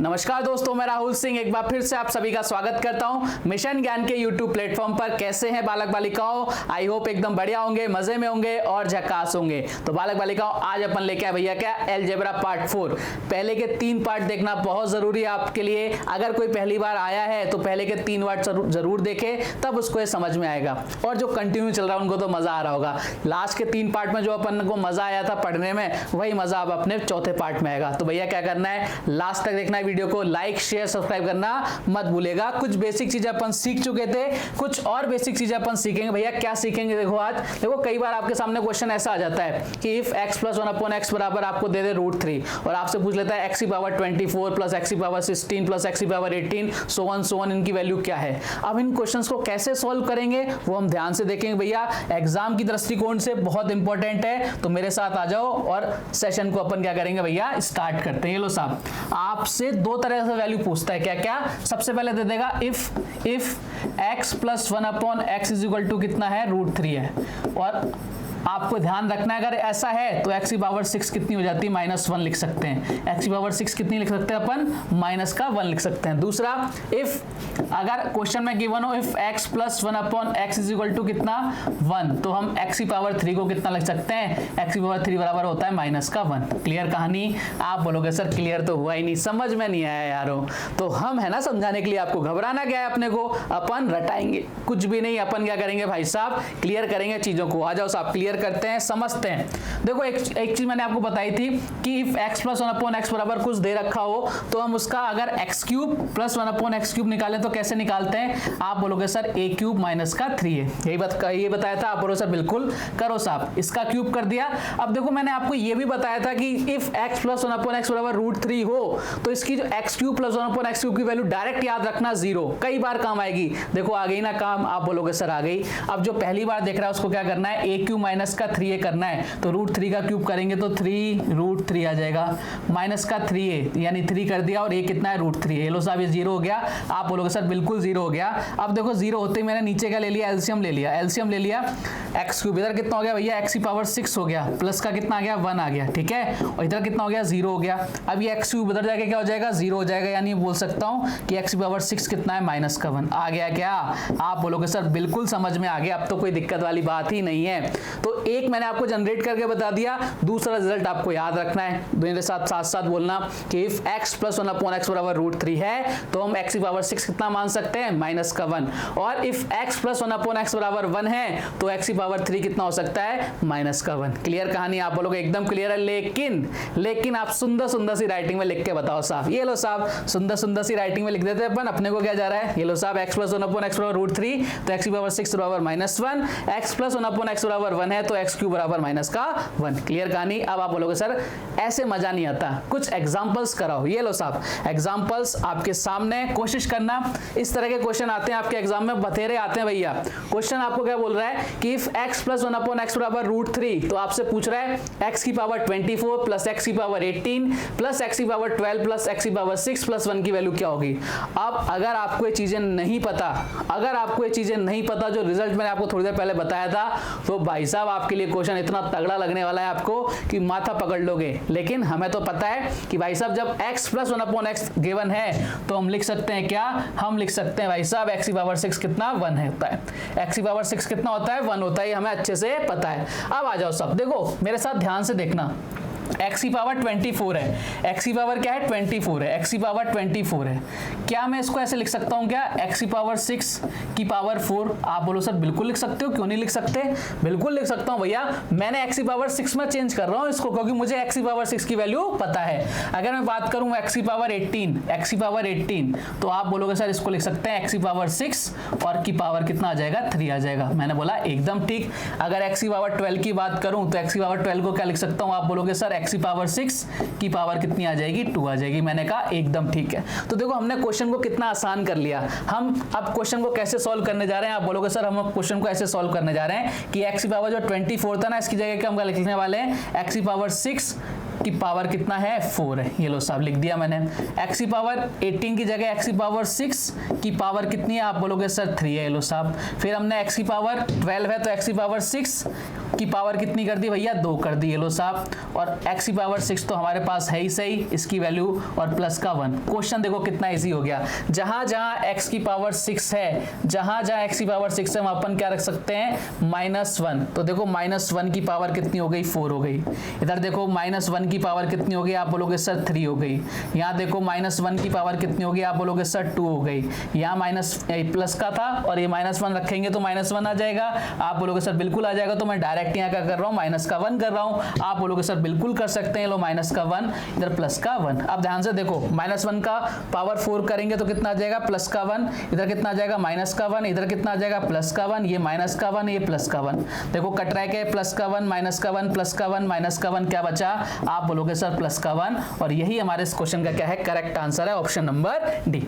नमस्कार दोस्तों, मैं राहुल सिंह एक बार फिर से आप सभी का स्वागत करता हूं मिशन ज्ञान के यूट्यूब प्लेटफॉर्म पर। कैसे हैं बालक बालिकाओं? आई होप एकदम बढ़िया होंगे, मजे में होंगे और झकास होंगे। तो बालक बालिकाओं, आज अपन लेके आए भैया क्या, अलजेब्रा पार्ट 4। पहले के 3 पार्ट देखना बहुत जरूरी है आपके लिए। अगर कोई पहली बार आया है तो पहले के 3 पार्ट जरूर देखे, तब उसको ये समझ में आएगा। और जो कंटिन्यू चल रहा है उनको तो मजा आ रहा होगा। लास्ट के 3 पार्ट में जो अपन को मजा आया था पढ़ने में, वही मजा अब अपने चौथे पार्ट में आएगा। तो भैया क्या करना है, लास्ट तक देखना है वीडियो को, लाइक शेयर सब्सक्राइब करना मत भूलेगा। कुछ बेसिक चीजें अपन सीख चुके थे, कुछ और बेसिक चीजें अपन सीखेंगे। भैया क्या सीखेंगे देखो आज। देखो कई बार आपके सामने क्वेश्चन ऐसा आ जाता है कि इफ x + 1/x बराबर आपको दे दे √3 और आपसे पूछ लेता है x की पावर 24 + x की पावर 16 + x की पावर 18 सो ऑन इनकी वैल्यू क्या है। अब इन क्वेश्चंस को कैसे सॉल्व करेंगे वो हम ध्यान से देखेंगे भैया। एग्जाम की दृष्टिकोण से बहुत इंपॉर्टेंट है, तो मेरे साथ आ जाओ और सेशन को अपन क्या करेंगे भैया, स्टार्ट करते हैं। ये लो साहब, आपसे 2 तरह से वैल्यू पूछता है। क्या क्या? सबसे पहले दे देगा इफ x + 1/x = कितना है, √3 है। और आपको ध्यान रखना है, अगर ऐसा है तो x की पावर 6 कितनी हो जाती है, -1 लिख सकते हैं। x की पावर 6 कितनी लिख सकते हैं अपन, -1 लिख सकते हैं। दूसरा, इफ अगर क्वेश्चन में गिवन हो इफ x + 1/x = कितना, 1, तो हम x की पावर 3 को कितना लिख सकते हैं, x की पावर 3 बराबर होता है -1। क्लियर कहानी? आप बोलोगे सर क्लियर तो हुआ ही नहीं, समझ में नहीं आया यारों। तो हम है ना समझाने के लिए, आपको घबराना क्या है, अपने को अपन रटाएंगे कुछ भी नहीं। अपन क्या करेंगे भाई साहब, क्लियर करेंगे चीजों को। आ जाओ साहब, क्लियर करते हैं, समझते हैं। देखो एक चीज मैंने आपको बताई थी कि इफ x + 1/x बराबर कुछ दे रखा हो तो हम उसका अगर x³ + 1/x³ निकालें तो कैसे निकालते हैं। आप बोलोगे सर a³ - 3 है, यही बताया था। आप बोलो सर बिल्कुल करो साहब, इसका क्यूब कर दिया। अब देखो मैंने आपको ये भी बताया था कि इफ x + 1/x बराबर √3 हो तो इसकी जो x³ + 1/x³ की वैल्यू डायरेक्ट याद रखना 0, कई बार काम आएगी। देखो आ गई ना काम, आप बोलोगे सर आ गई। अब जो पहली बार देख रहा है उसको क्या करना है, a³ - 3a करना है, तो √3 का क्यूब करेंगे तो 3√3 आ जाएगा, -3a यानी 3 कर दिया और a कितना है, √3 है। लो साहब ये 0 हो गया। आप बोलोगे सर बिल्कुल 0 हो गया। अब देखो 0 होते ही मैंने नीचे क्या ले लिया, एलसीएम ले लिया। x³ इधर कितना हो गया भैया, x की पावर 6 हो गया, प्लस का कितना आ गया, 1 आ गया, ठीक है। और इधर कितना हो गया, 0 हो गया। अब ये x³ इधर जाके क्या हो जाएगा, 0 हो जाएगा। यानी बोल सकता हूं कि x की पावर 6 कितना है, -1 आ गया। क्या आप बोलोगे सर बिल्कुल समझ में आ गया, अब तो कोई दिक्कत वाली बात ही नहीं है। तो एक मैंने आपको जनरेट करके बता दिया, दूसरा रिजल्ट आपको याद रखना है। मेरे साथ साथ बोलना कि इफ x + 1/x बराबर √3 है तो हम x की पावर 6 कितना मान सकते हैं, -1। और इफ x + 1/x बराबर 1 है तो x की पावर 3 कितना हो सकता है, -1। क्लियर कहानी? आप बोलोगे एकदम क्लियर है। लेकिन आप सुंदर सी राइटिंग में लिख के बताओ साहब। ये लो साहब, सुंदर सी राइटिंग में लिख देते हैं अपन। अपने को क्या जा रहा है, ये लो साहब, x + 1/x बराबर √3 तो x की पावर 6 बराबर -1, x + 1/x बराबर 1 है तो x³ बराबर -1। क्लियर कहानी? अब आप बोलोगे सर ऐसे मजा नहीं आता, कुछ एग्जांपल्स कराओ। ये लो साहब एग्जांपल्स आपके सामने, कोशिश करना। इस तरह के क्वेश्चन आते हैं आपके एग्जाम में, बतेरे आते हैं भैया। क्वेश्चन आपको क्या बोल रहा है कि इफ x + 1/x बराबर √3, तो आपसे पूछ रहा है x की पावर 24 + x की पावर 18 + x की पावर 12 + x की पावर 6 + 1 की वैल्यू क्या होगी। अब अगर आपको ये चीजें नहीं पता, जो रिजल्ट मैंने आपको थोड़ी देर पहले बताया था, तो भाई साहब आपके लिए क्वेश्चन इतना तगड़ा लगने वाला है आपको कि माथा पकड़ लोगे। लेकिन हमें तो पता है कि भाई साहब जब x + 1/x गिवन है तो हम लिख सकते हैं क्या, हम लिख सकते हैं भाई साहब x की पावर 6 कितना, 1 होता है। x की पावर 6 कितना होता है, 1 होता है, हमें अच्छे से पता है। अब आ जाओ सब, देखो मेरे साथ ध्यान से देखना। x की पावर 24 है, x की पावर क्या है, 24 है, x की पावर 24 है। क्या मैं इसको ऐसे लिख सकता हूं क्या, x की पावर 6 की पावर 4। आप बोलो सर बिल्कुल लिख सकते हो, क्यों नहीं लिख सकते, बिल्कुल लिख सकता हूं भैया। मैंने x की पावर 6 में चेंज कर रहा हूं इसको, क्योंकि मुझे x की पावर 6 की वैल्यू पता है। अगर मैं बात करूं x की पावर 18, तो आप बोलोगे सर इसको लिख सकते हैं x की पावर 6 और की पावर कितना आ जाएगा, 3 आ जाएगा। मैंने बोला एकदम ठीक। अगर x की पावर 12 की बात करूं तो x की पावर 12 को क्या लिख सकता हूं, आप बोलोगे सर x की पावर 6 की पावर कितनी आ जाएगी, 2 आ जाएगी। मैंने कहा एकदम ठीक है। तो देखो हमने क्वेश्चन को कितना आसान कर लिया। हम अब क्वेश्चन को कैसे सॉल्व करने जा रहे हैं, आप बोलोगे सर हम क्वेश्चन को ऐसे सॉल्व करने जा रहे हैं कि x की पावर जो 24 था ना, इसकी जगह क्या हम लिखने वाले हैं, x की पावर 6 की पावर कितना है, 4 है। ये लो साहब लिख दिया मैंने। x की पावर 18 की जगह x की पावर 6 की पावर कितनी है, आप बोलोगे सर 3 है। ये लो साहब। फिर हमने x की पावर 12 है तो x की पावर 6 की पावर कितनी कर दी भैया 2 कर दी, ये लो साहब, और x की पावर 6 तो हमारे पास है ही सही, इसकी वैल्यू और प्लस का 1। क्वेश्चन देखो कितना इजी हो गया, जहां जहां x की पावर 6 है, जहां जहां x की पावर 6 है वहां अपन क्या रख सकते हैं -1। तो देखो -1 की पावर कितनी हो गई 4 हो गई, इधर देखो -1 की पावर कितनी हो गई, आप बोलोगे सर 3 हो गई, यहाँ देखो -1 की पावर कितनी हो गई, आप बोलोगे सर 2 हो गई, यहाँ माइनस प्लस का था और ये -1 रखेंगे तो -1 आ जाएगा, आप बोलोगे सर बिल्कुल आ जाएगा, तो मैं डायरेक्ट यहाँ क्या कर रहा हूँ माइनस का 1 कर रहा हूँ, आप बोलोगे सर बिल्कुल कर सकते हैं, लो माइनस का 1 इधर प्लस का 1। अब ध्यान से देखो -1 का पावर 4 करेंगे तो कितना आ जाएगा प्लस का 1, इधर कितना आ जाएगा माइनस का 1, इधर कितना आ जाएगा प्लस का 1, ये माइनस का 1 ये प्लस का 1, देखो कट रहा है प्लस का 1 माइनस का 1 प्लस का 1 माइनस का 1, क्या बचा, आप बोलोगे सर प्लस का 1, और यही हमारे इस क्वेश्चन का क्या है करेक्ट आंसर है, ऑप्शन नंबर डी।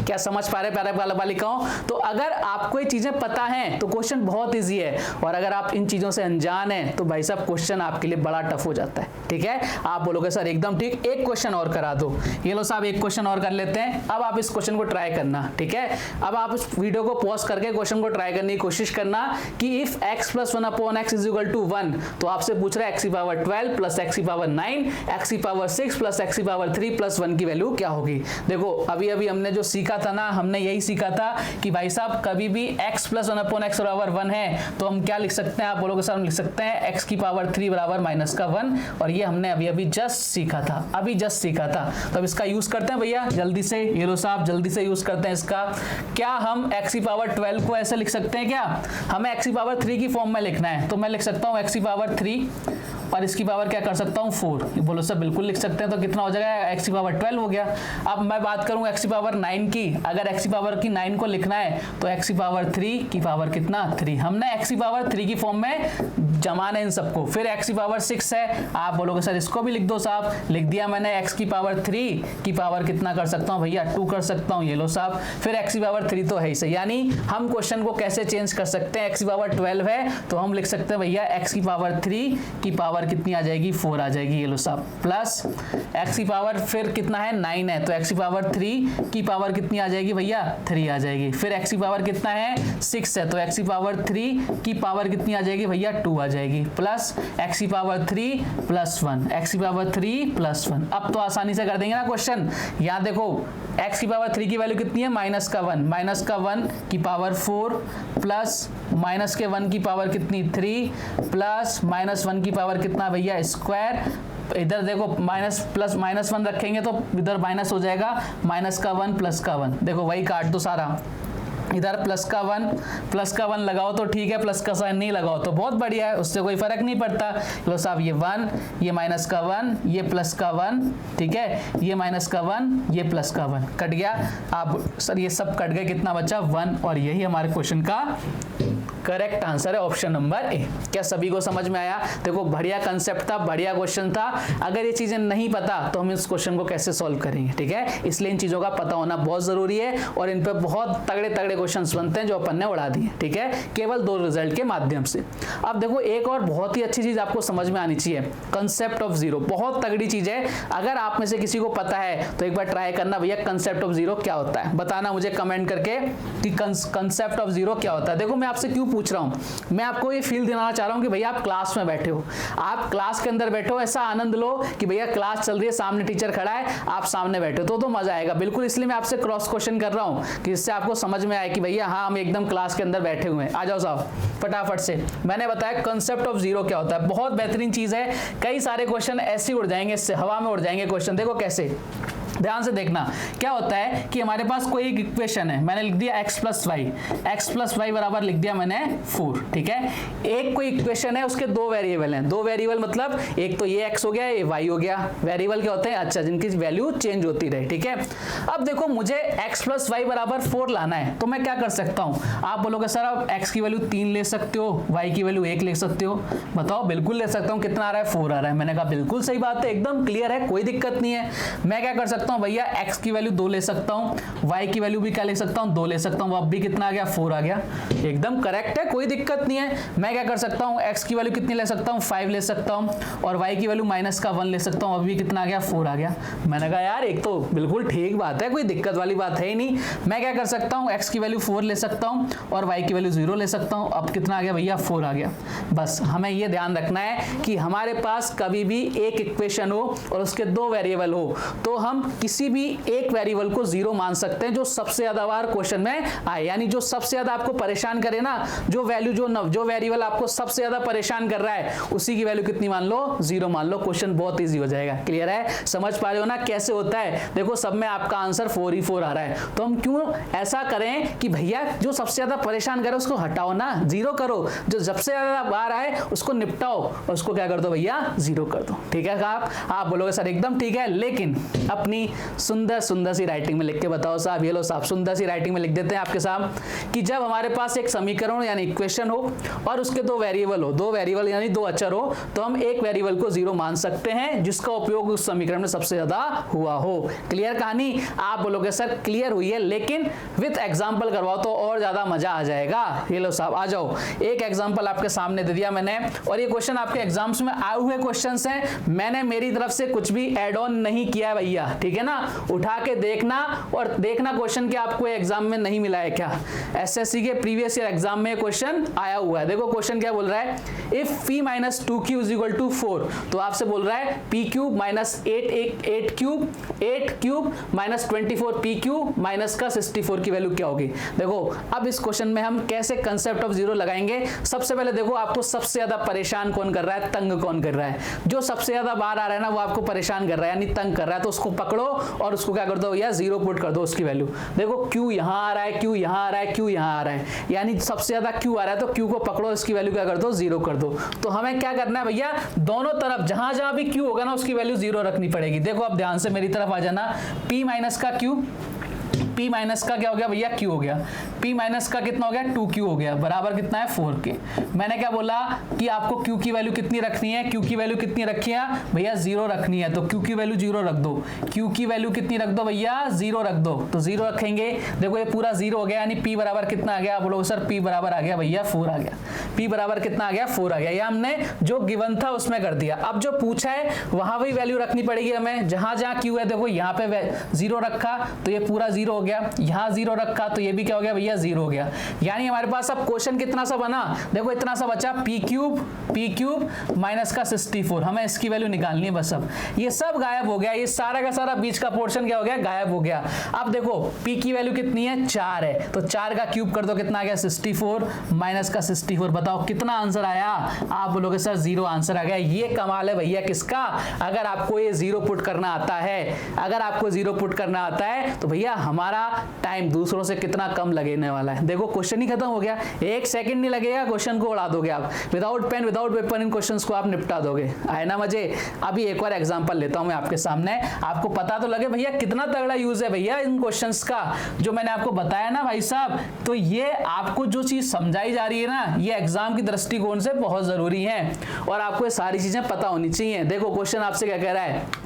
क्या समझ पा रहे प्यारे बालिकाओं? तो अगर आपको ये चीजें पता हैं तो क्वेश्चन बहुत इजी है, और अगर आप इन चीजों से अनजान हैं तो भाई साहब क्वेश्चन आपके लिए बड़ा टफ हो जाता है। ठीक है, आप बोलोगे सर एकदम ठीक, एक क्वेश्चन और करा दो, ये लो साहब एक क्वेश्चन और कर लेते हैं। अब आप इस क्वेश्चन को ट्राई करना, ठीक है, अब आप इस वीडियो को पॉज करके क्वेश्चन को ट्राई करने की कोशिश करना कि इफ x + 1 / x = 1, तो आपसे पूछ रहा है x की पावर 12 + x की पावर 9 x की पावर 6 + x की पावर 3 + 1 की वैल्यू क्या होगी। देखो अभी अभी हमने जो सीखा था ना, हमने यही सीखा था कि भाई साहब कभी भी x + 1 / x = 1 है तो हम क्या लिख सकते हैं, आप बोलोगे सर हम लिख सकते हैं x की पावर 3 = -1, और ये हमने अभी अभी जस्ट सीखा था, अभी जस्ट सीखा था। तो अब इसका यूज करते हैं भैया जल्दी से, ये लो साहब जल्दी से यूज करते हैं इसका। क्या हम x की पावर 12 को ऐसे लिख सकते हैं, क्या हमें x की पावर 3 की फॉर्म में लिखना है, तो मैं लिख सकता हूँ x की पावर 3 और इसकी पावर क्या कर सकता हूँ 4, बोलो सर बिल्कुल लिख सकते हैं, तो कितना हो जाएगा x की पावर 12 हो गया। अब मैं बात करूँ x की पावर 9 की, अगर x की पावर की 9 को लिखना है तो x की पावर 3 की पावर कितना 3, हमने x की पावर 3 की फॉर्म में जमाना इन सबको। फिर x की पावर 6 है, आप बोलोगे सर इसको भी लिख दो साहब, लिख दिया मैंने, x की पावर 3 की पावर कितना कर सकता हूँ भैया 2 कर सकता हूँ, ये लो साहब, फिर x की पावर 3 तो है ही सही, यानी हम क्वेश्चन को कैसे चेंज कर सकते हैं, x की पावर 12 है तो हम लिख सकते हैं भैया x की पावर 3 की पावर कितनी आ जाएगी 4 आ जाएगी, ये लो साहब, प्लस x की पावर फिर कितना है 9 है तो x की पावर 3 की पावर कितनी आ जाएगी भैया 3 आ जाएगी, फिर x की पावर कितना है 6 है तो x की पावर 3 की पावर कितनी आ जाएगी भैया 2 आ जाएगी, प्लस x की पावर 3 + 1 x की पावर 3 + 1। अब तो आसानी से कर देंगे ना क्वेश्चन, यहाँ देखो x की पावर 3 की वैल्यू कितनी है माइनस का 1 की पावर 4 प्लस -1 की पावर कितनी 3 प्लस -1 की पावर कितना भैया स्क्वायर, इधर देखो -1 रखेंगे तो इधर माइनस हो जाएगा -1 +1, देखो वही काट दो सारा, इधर +1 लगाओ तो ठीक है, प्लस का साइन नहीं लगाओ तो बहुत बढ़िया है, उससे कोई फर्क नहीं पड़ता। लो साहब ये 1 ये -1 ये +1, ठीक है, ये -1 ये +1 कट गया, आप सर ये सब कट गए, कितना बचा 1, और यही हमारे क्वेश्चन का करेक्ट आंसर है, ऑप्शन नंबर ए। क्या सभी को समझ में आया? देखो बढ़िया कंसेप्ट था, बढ़िया क्वेश्चन था, अगर ये चीजें नहीं पता तो हम इस क्वेश्चन को कैसे सॉल्व करेंगे, ठीक है, इसलिए इन चीजों का पता होना बहुत जरूरी है, और इन पे बहुत तगड़े तगड़े क्वेश्चंस बनते हैं जो अपन ने उड़ा दिए, ठीक है, केवल 2 रिजल्ट के माध्यम से। अब देखो एक और बहुत ही अच्छी चीज आपको समझ में आनी चाहिए, कंसेप्ट ऑफ जीरो, बहुत तगड़ी चीज है, अगर आप में से किसी को पता है तो एक बार ट्राई करना भैया कंसेप्ट ऑफ जीरो क्या होता है, बताना मुझे कमेंट करके कि कंसेप्ट ऑफ जीरो क्या होता है। देखो मैं आपसे क्यों पूछ रहा हूं, मैं आपको ये फील दिलाना चाह रहा हूं कि भैया आप क्लास में बैठे हो, आप क्लास के अंदर बैठो, ऐसा आनंद लो कि भैया क्लास चल रही है, सामने टीचर खड़ा है, आप सामने बैठे हो तो मजा आएगा, बिल्कुल इसलिए मैं आपसे क्रॉस क्वेश्चन कर रहा हूं कि इससे आपको समझ में आए कि भैया हाँ हम एकदम क्लास के अंदर बैठे हुए हैं। आ जाओ साहब फटाफट से, मैंने बताया कंसेप्ट ऑफ जीरो क्या होता है, बहुत बेहतरीन चीज है, कई सारे क्वेश्चन ऐसे उड़ जाएंगे, इससे हवा में उड़ जाएंगे क्वेश्चन। देखो कैसे, ध्यान से देखना, क्या होता है कि हमारे पास कोई एक इक्वेशन है, मैंने लिख दिया x + y बराबर लिख दिया मैंने 4, ठीक है, एक कोई इक्वेशन है उसके 2 वेरिएबल हैं, 2 वेरिएबल मतलब एक तो ये x हो गया ये y हो गया, वेरिएबल क्या होते हैं अच्छा जिनकी वैल्यू चेंज होती रहे, ठीक है। अब देखो मुझे x + y बराबर 4 लाना है तो मैं क्या कर सकता हूं, आप बोलोगे सर आप x की वैल्यू 3 ले सकते हो, y की वैल्यू 1 ले सकते हो, बताओ बिल्कुल ले सकता हूं, कितना आ रहा है 4 आ रहा है, मैंने कहा बिल्कुल सही बात है, एकदम क्लियर है, कोई दिक्कत नहीं है। मैं क्या कर सकता सकता हूँ भैया x की वैल्यू 2 ले सकता हूँ, y की वैल्यू भी क्या ले सकता हूँ 2 ले सकता हूँ, अब भी कितना आ गया 4 आ गया, एकदम करेक्ट है, कोई दिक्कत नहीं है। मैं क्या कर सकता हूँ x की वैल्यू कितनी ले सकता हूँ 5 ले सकता हूँ और y की वैल्यू -1 ले सकता हूँ, अब भी कितना आ गया 4 आ गया। मैंने कहा यार एक तो बिल्कुल ठीक बात है, कोई दिक्कत वाली बात है ही नहीं। मैं क्या कर सकता हूँ x की वैल्यू 4 ले सकता हूँ और y की वैल्यू 0 ले सकता हूँ, अब कितना आ गया भैया 4 आ गया। बस हमें ये ध्यान रखना है कि हमारे पास कभी भी एक इक्वेशन हो और उसके 2 वेरिएबल हो तो हम किसी भी एक वेरिएबल को 0 मान सकते हैं जो सबसे ज्यादा बार क्वेश्चन में आए, यानी जो सबसे ज्यादा आपको परेशान करे ना, जो वैल्यू जो वेरिएबल आपको सबसे ज्यादा परेशान कर रहा है उसी की वैल्यू कितनी मान लो 0 मान लो, क्वेश्चन बहुत इजी हो जाएगा। क्लियर है, समझ पा रहे हो ना कैसे होता है। देखो सब में आपका आंसर 4 ही 4 आ रहा है, तो हम क्यों ऐसा करें कि भैया जो सबसे ज्यादा परेशान करे उसको हटाओ ना, 0 करो, जो सबसे ज्यादा बार आए उसको निपटाओ और उसको क्या कर दो भैया 0 कर दो। ठीक है, आप बोलोगे सर एकदम ठीक है, लेकिन अपनी सुंदर सुंदर सी राइटिंग में लिख के बताओ साहब। ये लो साहब सुंदर सी राइटिंग में लिख देते हैं आपके साथ कि जब हमारे पास एक समीकरण यानी इक्वेशन हो और उसके 2 वेरिएबल हो, 2 वेरिएबल यानी 2 अचर हो, तो हम एक वेरिएबल को 0 मान सकते हैं जिसका उपयोग उस समीकरण में सबसे ज्यादा हुआ हो। क्लियर कहानी? आप बोलोगे सर क्लियर हुई है, लेकिन विथ एग्जाम्पल करवाओ तो और ज्यादा मजा आ जाएगा। ये लो साहब आ जाओ, एक एग्जाम्पल आपके सामने दे दिया मैंने और ये क्वेश्चन आपके एग्जाम्स में आए हुए क्वेश्चंस हैं, मैंने मेरी तरफ से कुछ भी ऐड ऑन नहीं किया है भैया। ठीक है ना, उठा के देखना और देखना क्वेश्चन के आपको एग्जाम में नहीं मिला है क्या। एसएससी के प्रीवियस ईयर एग्जाम में क्वेश्चन आया हुआ है। देखो क्वेश्चन क्या बोल रहा है, इफ p - 2q = 4, तो आपसे बोल रहा है p³ - 8³ - 24 p³ माइनस का 64 की वैल्यू क्या होगी। देखो अब इस क्वेश्चन में हम कैसे कंसेप्ट ऑफ 0 लगाएंगे। सबसे पहले देखो आपको सबसे ज्यादा परेशान कौन कर रहा है, तंग कौन कर रहा है। जो सबसे ज्यादा बार आ रहा है ना वो आपको परेशान कर रहा है यानी तंग कर रहा है, तो उसको पकड़ो और उसको क्या कर दो या 0 पुट कर दो उसकी वैल्यू। देखो q यहां आ रहा है, q यहां आ रहा है, q यहां आ रहा है, यानी सबसे ज्यादा q आ रहा है तो q को पकड़ो, इसकी वैल्यू क्या कर दो 0 कर दो। तो हमें क्या करना है भैया, दोनों तरफ जहां जहां भी q होगा ना उसकी वैल्यू 0 रखनी पड़ेगी। देखो अब ध्यान से मेरी तरफ आ जाना, p माइनस का q, p माइनस का क्या हो गया भैया q हो गया, p माइनस का कितना हो गया 2q हो गया, बराबर कितना है 4k। मैंने क्या बोला कि आपको q की वैल्यू कितनी रखनी है, q की वैल्यू कितनी रखी है भैया 0 रखनी है, तो q की वैल्यू 0 रख दो, q की वैल्यू कितनी रख दो भैया 0 रख दो, तो 0 रखेंगे। देखो ये पूरा 0 हो गया यानी p बराबर कितना आ गया, आप बोलोगे सर p बराबर आ गया भैया 4 आ गया, p बराबर कितना आ गया 4 आ गया। ये हमने जो गिवन था उसमें कर दिया। अब जो पूछा है वहां भी वैल्यू रखनी पड़ेगी हमें, जहां जहां q है देखो यहाँ पे 0 रखा तो ये पूरा 0 हो गया, यहाँ 0 रखा तो ये भी क्या हो गया भैया 0 हो गया। यानी हमारे पास अब क्वेश्चन कितना सा बना, देखो इतना सा बचा p³ माइनस का 64, हमें इसकी वैल्यू निकालनी है बस। अब ये सब गायब हो गया, ये सारा का सारा बीच का पोर्शन क्या हो गया गायब हो गया। अब देखो p की वैल्यू कितनी है 4 है, तो 4 का क्यूब कर दो कितना आ गया 64 माइनस का 64, बताओ कितना आंसर आया। आप बोलोगे सर 0 आंसर आ गया। ये कमाल है भैया किसका, अगर आपको ये 0 पुट करना आता है, अगर आपको 0 पुट करना आता है तो भैया हमारा टाइम दूसरों से कितना कम लगने वाला है। देखो क्वेश्चन ही खत्म हो गया, 1 सेकंड नहीं लगेगा, क्वेश्चन को उड़ा दोगे आप, विदाउट पेन विदाउट पेपर इन क्वेश्चंस को आप निपटा दोगे। आए ना मजे। अभी एक और एग्जांपल लेता हूं मैं आपके सामने, आपको पता तो लगे भैया कितना तगड़ा यूज है भैया इन क्वेश्चंस का जो मैंने आपको बताया ना भाई साहब। तो ये आपको जो चीज समझाई जा रही है ना ये एग्जाम की दृष्टिकोण से बहुत जरूरी है और आपको ये सारी चीजें पता होनी चाहिए। देखो क्वेश्चन आपसे क्या कह रहा है,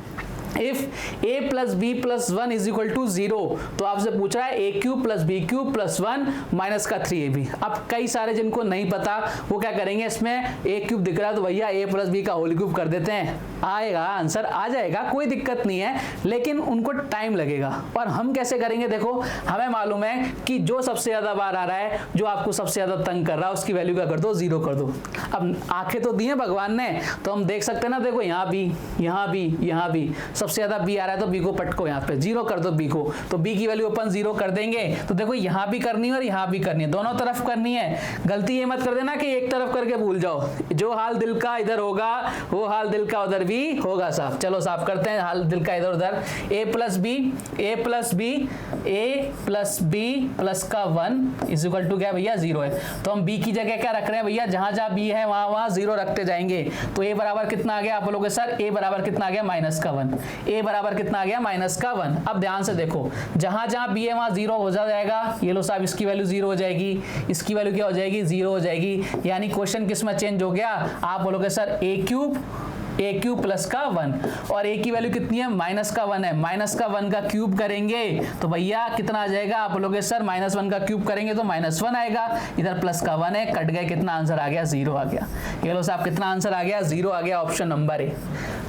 इफ a + b + 1 = 0, तो आपसे पूछ रहा है a³ + b³ + 1 माइनस का 3ab। अब कई सारे जिनको नहीं पता वो क्या करेंगे, इसमें a³ दिख रहा है तो भैया a + b का होल क्यूब कर देते हैं, आएगा आंसर आ जाएगा, कोई दिक्कत नहीं है, लेकिन उनको टाइम लगेगा। और हम कैसे करेंगे, देखो हमें मालूम है कि जो सबसे ज्यादा बार आ रहा है, जो आपको सबसे ज्यादा तंग कर रहा है उसकी वैल्यू क्या कर दो 0 कर दो। अब आंखें तो दी हैं भगवान ने, तो हम देख सकते हैं ना, देखो यहाँ भी यहाँ भी यहाँ भी सबसे ज्यादा b आ रहा है तो b को पटको यहाँ पे 0 कर दो b को, तो b की वैल्यू अपन 0 कर देंगे। तो देखो यहाँ भी करनी है और यहाँ भी करनी है, दोनों तरफ करनी है। गलती ये मत कर देना कि एक तरफ करके भूल जाओ, जो हाल दिल का इधर होगा वो हाल दिल का उधर भी होगा साहब। चलो साफ करते हैं हाल दिल का इधर उधर। a + b + 1 = क्या भैया 0 है, तो हम b की जगह क्या रख रहे हैं भैया, जहां जहां b है वहां 0 रखते जाएंगे। तो a बराबर कितना आ गया, आप बोलोगे सर a बराबर कितना आ गया -1, a बराबर कितना आ गया -1। अब ध्यान से देखो जहां जहां b है वहां 0 हो जाएगा। ये लो साहब इसकी वैल्यू 0 हो जाएगी, इसकी वैल्यू क्या हो जाएगी 0 हो जाएगी। यानी क्वेश्चन किस में चेंज हो गया, आप बोलोगे सर a³ ए क्यूब प्लस का 1, और ए की वैल्यू कितनी है, माइनस का 1 है, माइनस का 1 का क्यूब करेंगे तो भैया कितना आ जाएगा, आप बोलोगे सर माइनस 1 का क्यूब करेंगे तो माइनस 1 आएगा, इधर प्लस का 1 है, कट गए, कितना आंसर आ गया, 0 आ गया। ये लो साहब कितना आंसर आ गया, 0 आ गया, ऑप्शन नंबर ए।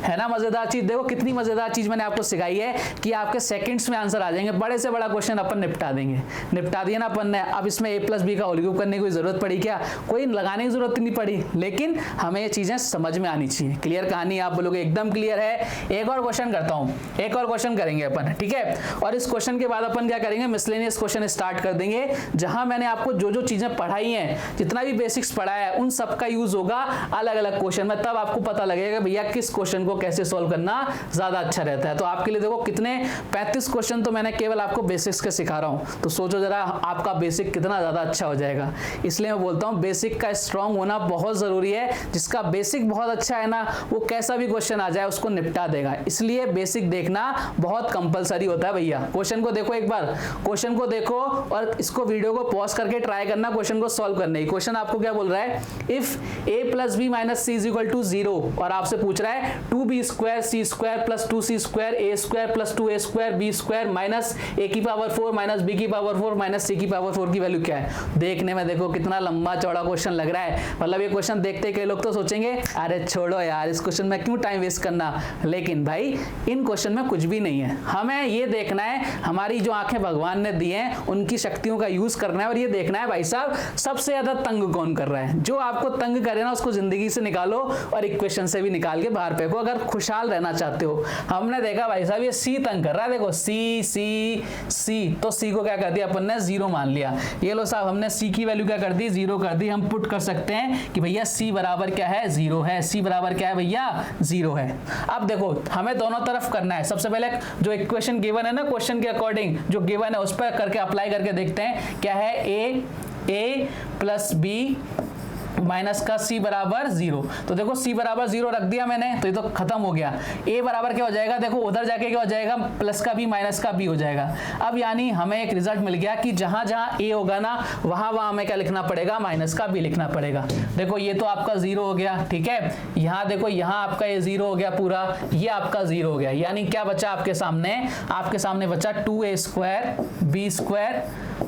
है ना मजेदार चीज, देखो कितनी मजेदार चीज मैंने आपको सिखाई है कि आपके सेकंड्स में आंसर आ जाएंगे, बड़े से बड़ा क्वेश्चन अपन निपटा देंगे, निपटा दिया ना अपन ने। अब इसमें a प्लस बी का होल क्यूब करने की कोई जरूरत पड़ी क्या, कोई लगाने की जरूरत नहीं पड़ी, लेकिन हमें ये चीजें समझ में आनी चाहिए। क्लियर कहानी, आप बोलोगे एकदम क्लियर है। एक और क्वेश्चन करता हूं, एक और क्वेश्चन करेंगे अपन, ठीक है, और इस क्वेश्चन के बाद अपन क्या करेंगे, मिसलेनियस क्वेश्चन स्टार्ट कर देंगे, जहां मैंने आपको जो जो चीजें पढ़ाई हैं, जितना भी बेसिक्स पढ़ाया है, उन सब का यूज होगा अलग अलग क्वेश्चन में, तब आपको पता लगेगा भैया किस क्वेश्चन को कैसे सोल्व करना ज्यादा अच्छा रहता है। तो आपके लिए देखो कितने 35 क्वेश्चन तो मैंने केवल आपको बेसिक्स के सिखा रहा हूं, तो सोचो जरा आपका बेसिक कितना ज्यादा अच्छा हो जाएगा। इसलिए मैं बोलता हूं बेसिक का स्ट्रांग होना बहुत जरूरी है, जिसका बेसिक बहुत अच्छा है ना, वो कैसा भी क्वेश्चन आ जाए उसको निपटा देगा, इसलिए बेसिक देखना बहुत कंपलसरी होता है भैया। क्वेश्चन को देखो, एक बार क्वेश्चन को देखो और इसको वीडियो को पॉज करके ट्राई करना क्वेश्चन को सॉल्व करने की। क्वेश्चन आपको क्या बोल रहा है, if a plus B minus C is equal to 0, और आपसे पूछ रहा है 2b square C square plus 2c square a square plus 2a square b square minus a की पावर 4 माइनस b की पावर 4 माइनस c की power 4 की value क्या है। देखने में देखो कितना लंबा चौड़ा क्वेश्चन लग रहा है, मतलब ये क्वेश्चन देखते कई लोग तो सोचेंगे अरे छोड़ो यार इस क्वेश्चन में क्यों टाइम वेस्ट करना, लेकिन भाई इन क्वेश्चन में कुछ भी नहीं है, हमें ये देखना है हमारी जो आंखें भगवान ने दी हैं उनकी शक्तियों का यूज करना है, और ये देखना है भाई साहब सबसे ज्यादा तंग कौन कर रहा है। जो आपको तंग करे ना उसको जिंदगी से निकालो और इक्वेशन से भी निकाल के बाहर फेंको, अगर खुशहाल रहना चाहते हो। हमने देखा भाई साहब ये सी तंग कर रहा है, देखो सी सी सी, तो सी को क्या कर दिया अपन ने, 0 मान लिया। ये लो साहब हमने सी की वैल्यू क्या कर दी, 0 कर दी। हम पुट कर सकते हैं कि भैया सी बराबर क्या है, 0 है, सी बराबर क्या है भैया, 0 है। अब देखो हमें दोनों तरफ करना है, सबसे पहले जो इक्वेशन गिवन है ना क्वेश्चन के अकॉर्डिंग जो गिवन है उस पर करके अप्लाई करके देखते हैं क्या है, a प्लस बी माइनस का c बराबर 0, तो देखो c बराबर 0 रख दिया मैंने, तो ये तो खत्म हो गया। a बराबर क्या हो जाएगा, देखो उधर जाके क्या हो जाएगा, प्लस का b माइनस का b हो जाएगा। अब यानी हमें एक रिजल्ट मिल गया कि जहां जहां a होगा ना वहां वहां हमें क्या लिखना पड़ेगा, माइनस का b लिखना पड़ेगा। देखो ये तो आपका 0 हो गया, ठीक है, यहाँ देखो यहाँ आपका ये 0 हो गया पूरा, ये आपका 0 हो गया, यानी क्या बचा आपके सामने बचा 2a square b square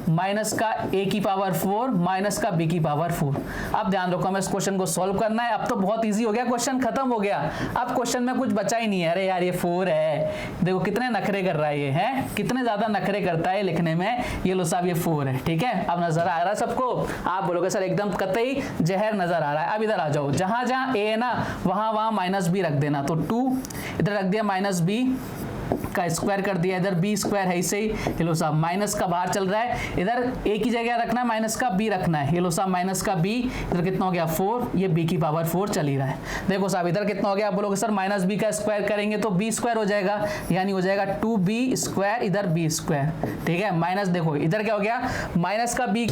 minus का a की पावर 4 माइनस का b की पावर 4। अब ध्यान रखो हमें इस क्वेश्चन को सॉल्व करना है। अब तो बहुत इजी हो गया, क्वेश्चन खत्म हो गया, अब क्वेश्चन में कुछ बचा ही नहीं है। अरे यार ये 4 है, देखो कितने नखरे कर रहा है ये, है कितने ज्यादा नखरे करता है लिखने में। ये लो साहब ये 4 है, ठीक है, अब नजर आ रहा है सबको। आप बोलोगे सर एकदम कतई जहर नजर आ रहा है। अब इधर आ जाओ, जहां जहां a है ना वहां माइनस b रख देना, तो 2 इधर रख दिया, माइनस b का स्क्वायर कर दिया, इधर b स्क्वायर है इसे ही। ये लो साहब माइनस का बाहर चल रहा है, इधर a की जगह रखना है, माइनस का b रखना है। ये लो साहब माइनस का b, इधर कितना हो गया 4, ये b की पावर 4 चल ही रहा है। देखो साहब इधर कितना हो गया, आप बोलोगे सर माइनस b का स्क्वायर करेंगे तो b स्क्वायर हो जाएगा, यानी हो जाएगा 2b स्क्वायर, इधर b स्क्वायर, ठीक है, माइनस देखो इधर क्या हो गया, माइनस का b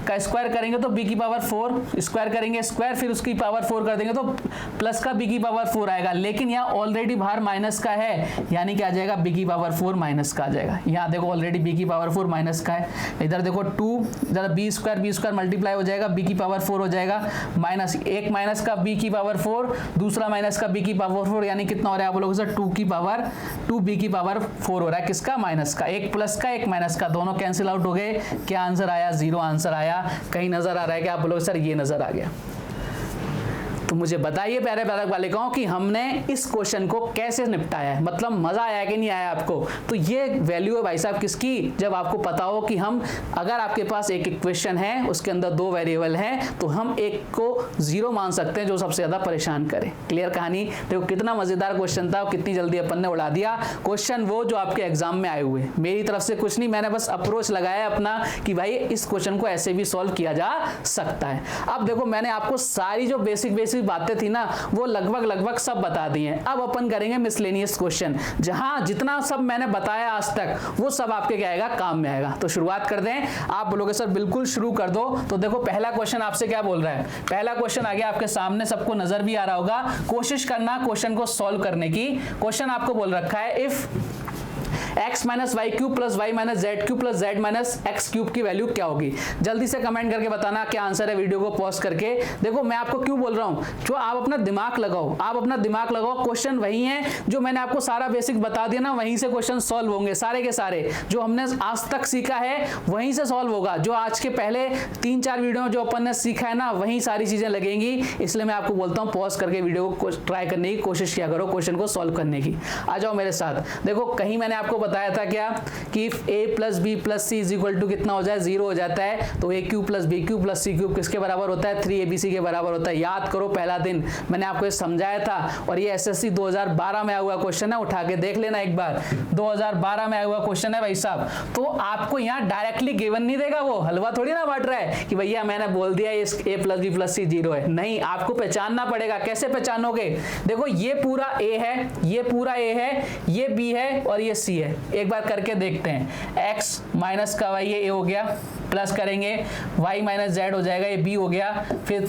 का स्क्वायर करेंगे तो b की पावर 4 स्क्वायर करेंगे स्क्वायर, फिर उसकी पावर 4 कर देंगे तो प्लस का b की पावर 4 आएगा, लेकिन यहाँ ऑलरेडी बाहर माइनस का है, यानी क्या आ जाएगा b की पावर 4 माइनस का आ जाएगा। यहाँ देखो ऑलरेडी b की पावर 4 माइनस का है, इधर देखो 2, इधर b स्क्वायर मल्टीप्लाई हो जाएगा, b की पावर 4 हो जाएगा, माइनस एक माइनस का b की पावर 4, दूसरा माइनस का b की पावर 4, यानी कितना हो रहा है आप लोगों से 2 की पावर 2 b की पावर 4 हो रहा है, किसका, माइनस का। एक प्लस का एक माइनस का, दोनों कैंसिल आउट हो गए, क्या आंसर आया, 0 आंसर आया। कहीं नजर आ रहा है कि आप बोलोगे सर ये नजर आ गया। तो मुझे बताइए प्यारे बालक बालिकाओं कि हमने इस क्वेश्चन को कैसे निपटाया है, मतलब मजा आया कि नहीं आया आपको। तो ये वैल्यू है भाई साहब किसकी, जब आपको पता हो कि हम अगर आपके पास एक इक्वेशन है उसके अंदर 2 वेरिएबल हैं तो हम एक को 0 मान सकते हैं जो सबसे ज्यादा परेशान करे। क्लियर कहानी, देखो कितना मजेदार क्वेश्चन था, कितनी जल्दी अपन ने उड़ा दिया क्वेश्चन वो जो आपके एग्जाम में आए हुए। मेरी तरफ से कुछ नहीं, मैंने बस अप्रोच लगाया अपना कि भाई इस क्वेश्चन को ऐसे भी सॉल्व किया जा सकता है। अब देखो मैंने आपको सारी जो बेसिक बातें थी ना वो लगभग सब बता दी हैं। अब अपन करेंगे मिसलेनियस क्वेश्चन, जहां जितना सब मैंने बताया आज तक वो सब आपके क्या आएगा, काम में आएगा। तो शुरुआत कर दें। आप बोलोगे सर बिल्कुल शुरू कर दो। तो देखो पहला क्वेश्चन आपसे क्या बोल रहा है, पहला क्वेश्चन आ गया आपके सामने, सबको नजर भी आ रहा होगा। कोशिश करना क्वेश्चन को सॉल्व करने की। क्वेश्चन आपको बोल रखा है if x minus Y cube plus Y minus Z cube plus Z minus X cube की वैल्यू क्या होगी? जल्दी से कमेंट करके बताना क्या आंसर है। वीडियो को पॉज करके देखो, मैं आपको क्यों बोल रहा हूं, जो आप अपना दिमाग लगाओ, आप अपना दिमाग लगाओ। क्वेश्चन वही है जो मैंने आपको सारा बेसिक बता दिया ना, वहीं से क्वेश्चन सॉल्व होंगे सारे के सारे। जो हमने आज तक सीखा है वहीं से सॉल्व होगा। जो आज के पहले 3-4 वीडियो में जो अपन ने सीखा है ना, वहीं सारी चीजें लगेंगी। इसलिए मैं आपको बोलता हूं पॉज करके वीडियो को ट्राई करने की कोशिश किया करो, क्वेश्चन को सॉल्व करने की। आ जाओ मेरे साथ। देखो, कहीं मैंने आपको बताया था क्या कि a plus B plus C is equal to कितना हो जाए, 0 हो जाता है। तो a cube plus B cube plus C cube किसके बराबर होता है? 3abc के बराबर होता है। याद करो, पहला दिन मैंने आपको ये समझाया था, और ये एसएससी 2012 में आया हुआ क्वेश्चन है, उठा के देख लेना एक बार। 2012 में आया हुआ क्वेश्चन है भाई साहब। तो आपको यहाँ डायरेक्टली गिवन नहीं देगा, वो हलवा थोड़ी ना बांट रहा है कि भैया मैंने बोल दिया इस a प्लस बी प्लस सी 0 है। नहीं, आपको पहचानना पड़ेगा। कैसे पहचानोगे? देखो, ये पूरा a है, ये पूरा a है, ये b है और ये c है। एक बार करके देखते हैं। x माइनस का y, ये a हो गया, प्लस करेंगे y माइनस z हो जाएगा, ये b हो गया, फिर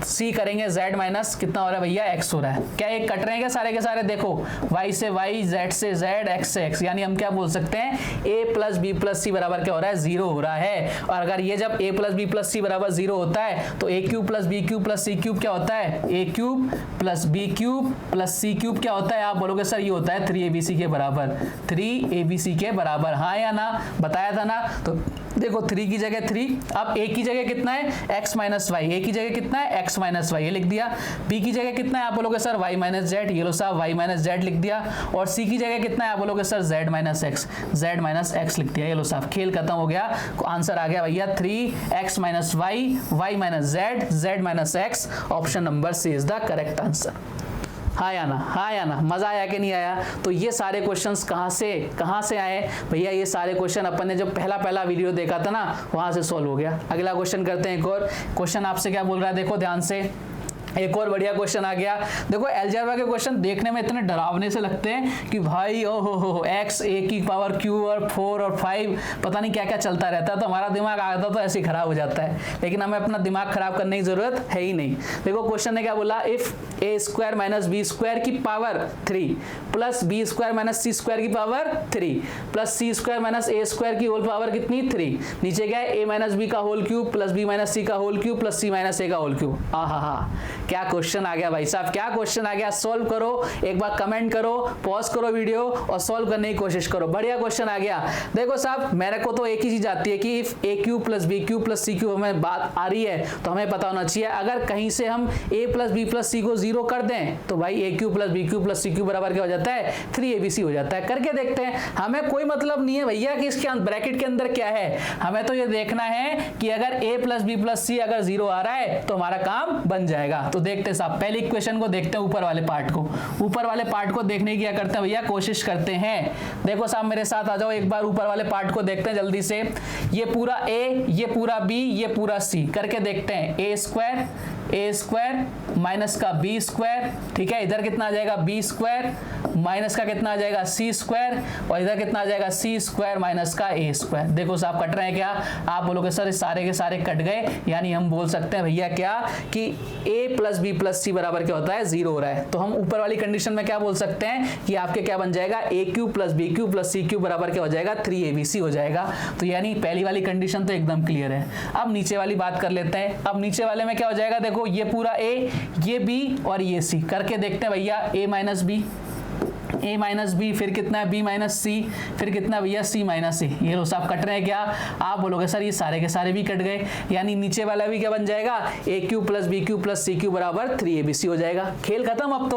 c करेंगे z माइनस कितना हो रहा है भैया, x हो रहा है। क्या ये कट रहे हैं क्या सारे के सारे? देखो, y से y, z से z, x से x, यानी हम क्या बोल सकते हैं, a plus B plus C बराबर क्या हो रहा है, 0 हो रहा है। और अगर ये जब a plus B plus C बराबर 0 होता है तो a cube plus B cube plus C cube क्या होता है, a cube plus B cube plus C cube क्या होता है? आप बोलोगे सर ये होता है 3abc के बराबर, 3abc के बराबर, हाँ या ना? बताया था ना। तो देखो, 3 की जगह 3, अब a की जगह कितना है, x माइनस वाई, a की जगह कितना है, x माइनस वाई, ये लिख दिया। b की जगह कितना है, आप बोलोगे सर y माइनस जेड, ये लो साहब y माइनस जेड लिख दिया। और c की जगह कितना है, आप बोलोगे sir z minus x, z minus x लिख दिया। ये लो साहब, खेल खत्म हो गया। आंसर आ गया भैया 3x minus Y, y minus Z, z minus X. Option number C is the correct answer. हाँ या ना, हाँ या ना? मजा आया कि नहीं आया? तो ये सारे क्वेश्चंस कहाँ से आए भैया? ये सारे क्वेश्चन अपन ने जब पहला वीडियो देखा था ना, वहां से सॉल्व हो गया। अगला क्वेश्चन करते हैं। एक और क्वेश्चन आपसे क्या बोल रहा है, देखो ध्यान से। एक और बढ़िया क्वेश्चन आ गया। देखो, अलजेब्रा के क्वेश्चन देखने में इतने डरावने से लगते हैं कि भाई ओ हो x a की पावर q और 4 और 5 पता नहीं क्या क्या चलता रहता है। तो हमारा दिमाग आता तो ऐसे ही खराब हो जाता है, लेकिन हमें अपना दिमाग खराब करने की जरूरत है ही नहीं। देखो, क्वेश्चन ने क्या बोला, if a square minus B square की power 3 plus B square minus C square की power 3 plus C square minus A square की होल पावर कितनी, 3। नीचे क्या है, a माइनस बी का whole cube plus B minus C का whole cube plus C minus A का whole cube. हाँ, क्या क्वेश्चन आ गया भाई साहब, क्या क्वेश्चन आ गया। सॉल्व करो, एक बार कमेंट करो, पॉज करो वीडियो और सॉल्व करने की कोशिश करो। बढ़िया क्वेश्चन आ गया। देखो साहब, मेरे को तो एक ही चीज आती है कि if a cube plus B cube plus C cube हमें बात आ रही है तो हमें पता होना चाहिए अगर कहीं से हम a plus B plus C को 0 कर दें तो भाई a cube plus B cube plus C cube बराबर क्या हो जाता है, 3abc हो जाता है। करके देखते हैं। हमें कोई मतलब नहीं है भैया कि इसके ब्रैकेट के अंदर क्या है, हमें तो ये देखना है कि अगर a प्लस बी प्लस सी अगर 0 आ रहा है तो हमारा काम बन जाएगा। तो देखते हैं साहब, पहले इक्वेशन को देखते हैं, ऊपर वाले पार्ट को। ऊपर वाले पार्ट को देखने की क्या करते हैं भैया, कोशिश करते हैं। देखो साहब, मेरे साथ आ जाओ, एक बार ऊपर वाले पार्ट को देखते हैं जल्दी से। ये पूरा a, ये पूरा b, ये पूरा c करके देखते हैं। a स्क्वायर माइनस का b स्क्वायर, ठीक है। इधर कितना आ जाएगा, b स्क्वायर माइनस का कितना आ जाएगा, c स्क्वायर, और इधर कितना आ जाएगा, c स्क्वायर माइनस का a स्क्वायर। देखो साहब, कट रहे हैं क्या? आप बोलोगे सर इस सारे के सारे कट गए, यानी हम बोल सकते हैं भैया क्या कि a plus B plus C बराबर क्या होता है, 0 हो रहा है। तो हम ऊपर वाली कंडीशन में क्या बोल सकते हैं कि आपके क्या बन जाएगा, a cube plus B cube plus C cube बराबर क्या हो जाएगा, 3abc हो जाएगा। तो यानी पहली वाली कंडीशन तो एकदम क्लियर है। अब नीचे वाली बात कर लेते हैं। अब नीचे वाले में क्या हो जाएगा, देखो ये पूरा a, ये b और ये c करके देखते हैं भैया। a माइनस बी, फिर कितना है b माइनस सी, फिर कितना भैया c माइनस सी। ये लो साहब, कट रहे हैं क्या? आप बोलोगे सर ये सारे के सारे भी कट गए, यानी नीचे वाला भी क्या बन जाएगा, a cube plus B cube plus C cube बराबर 3abc हो जाएगा। खेल खत्म। अब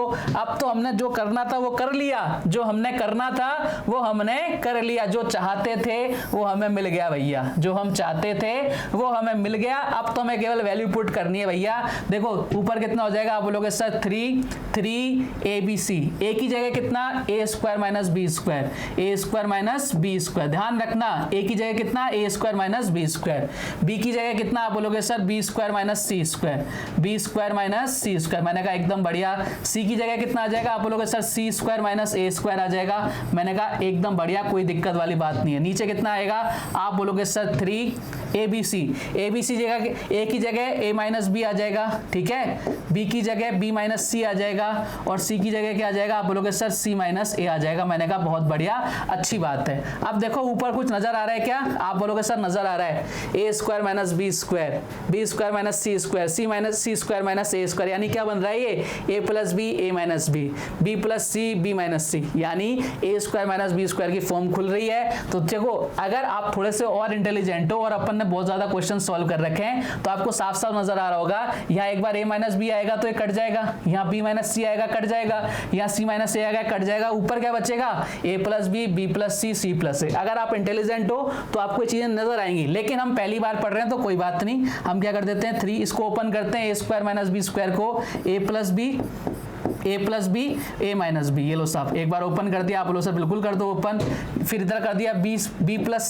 तो हमने जो करना था वो कर लिया, जो हमने करना था वो हमने कर लिया, जो चाहते थे वो हमें मिल गया भैया, जो हम चाहते थे वो हमें मिल गया। अब तो हमें केवल वैल्यू पुट करनी है भैया। देखो ऊपर कितना हो जाएगा, आप बोलोगे सर 3abc, a की जगह कितना, a square minus B square, a square minus B square. ध्यान रखना, a की जगह कितना, a square minus B square. b की जगह कितना, आप बोलोगे sir b square minus C square, b square minus C square. मैंने कहा एकदम बढ़िया। c की जगह कितना आ जाएगा, आप बोलोगे sir c square minus a square आ जाएगा। मैंने कहा एकदम बढ़िया, कोई दिक्कत वाली बात नहीं है। नीचे कितना आएगा, आप बोलोगे सर 3abc जगह, a की जगह a माइनस बी आ जाएगा, ठीक है। b की जगह b माइनस सी आ जाएगा और c की जगह क्या आ जाएगा, आप बोलोगे सर c माइनस ए आ जाएगा। मैंने कहा बहुत बढ़िया, अच्छी बात है। अब देखो ऊपर कुछ नजर आ रहा है क्या? आप बोलोगे सर नजर आ रहा है, A square minus B square, B square minus C square, C minus C square minus A square, यानी क्या बन रहा है ये A plus B A minus B, B plus C B minus C, यानी A square minus B square की form खुल रही है। तो देखो अगर आप थोड़े से और इंटेलिजेंट हो और अपन ने बहुत ज्यादा क्वेश्चन सॉल्व कर रखे हैं तो आपको साफ साफ नजर आ रहा होगा, यहाँ एक बार ए माइनस बी आएगा तो ये कट जाएगा, यहाँ बी माइनस सी आएगा कट जाएगा, यहाँ सी माइनस ए आएगा कट जाएगा, ऊपर क्या बचेगा A plus B plus C plus A. अगर आप इंटेलिजेंट हो तो आपको ये चीजें नजर आएंगी, लेकिन हम पहली बार पढ़ रहे हैं तो कोई बात नहीं, हम क्या कर देते हैं 3, इसको ओपन करते हैं, ए स्क्वायर माइनस बी स्क्वायर को ए plus B A minus B, ये लो साहब एक बार ओपन कर दिया, आप लोग सर बिल्कुल कर दो ओपन, फिर इधर कर दिया बी प्लस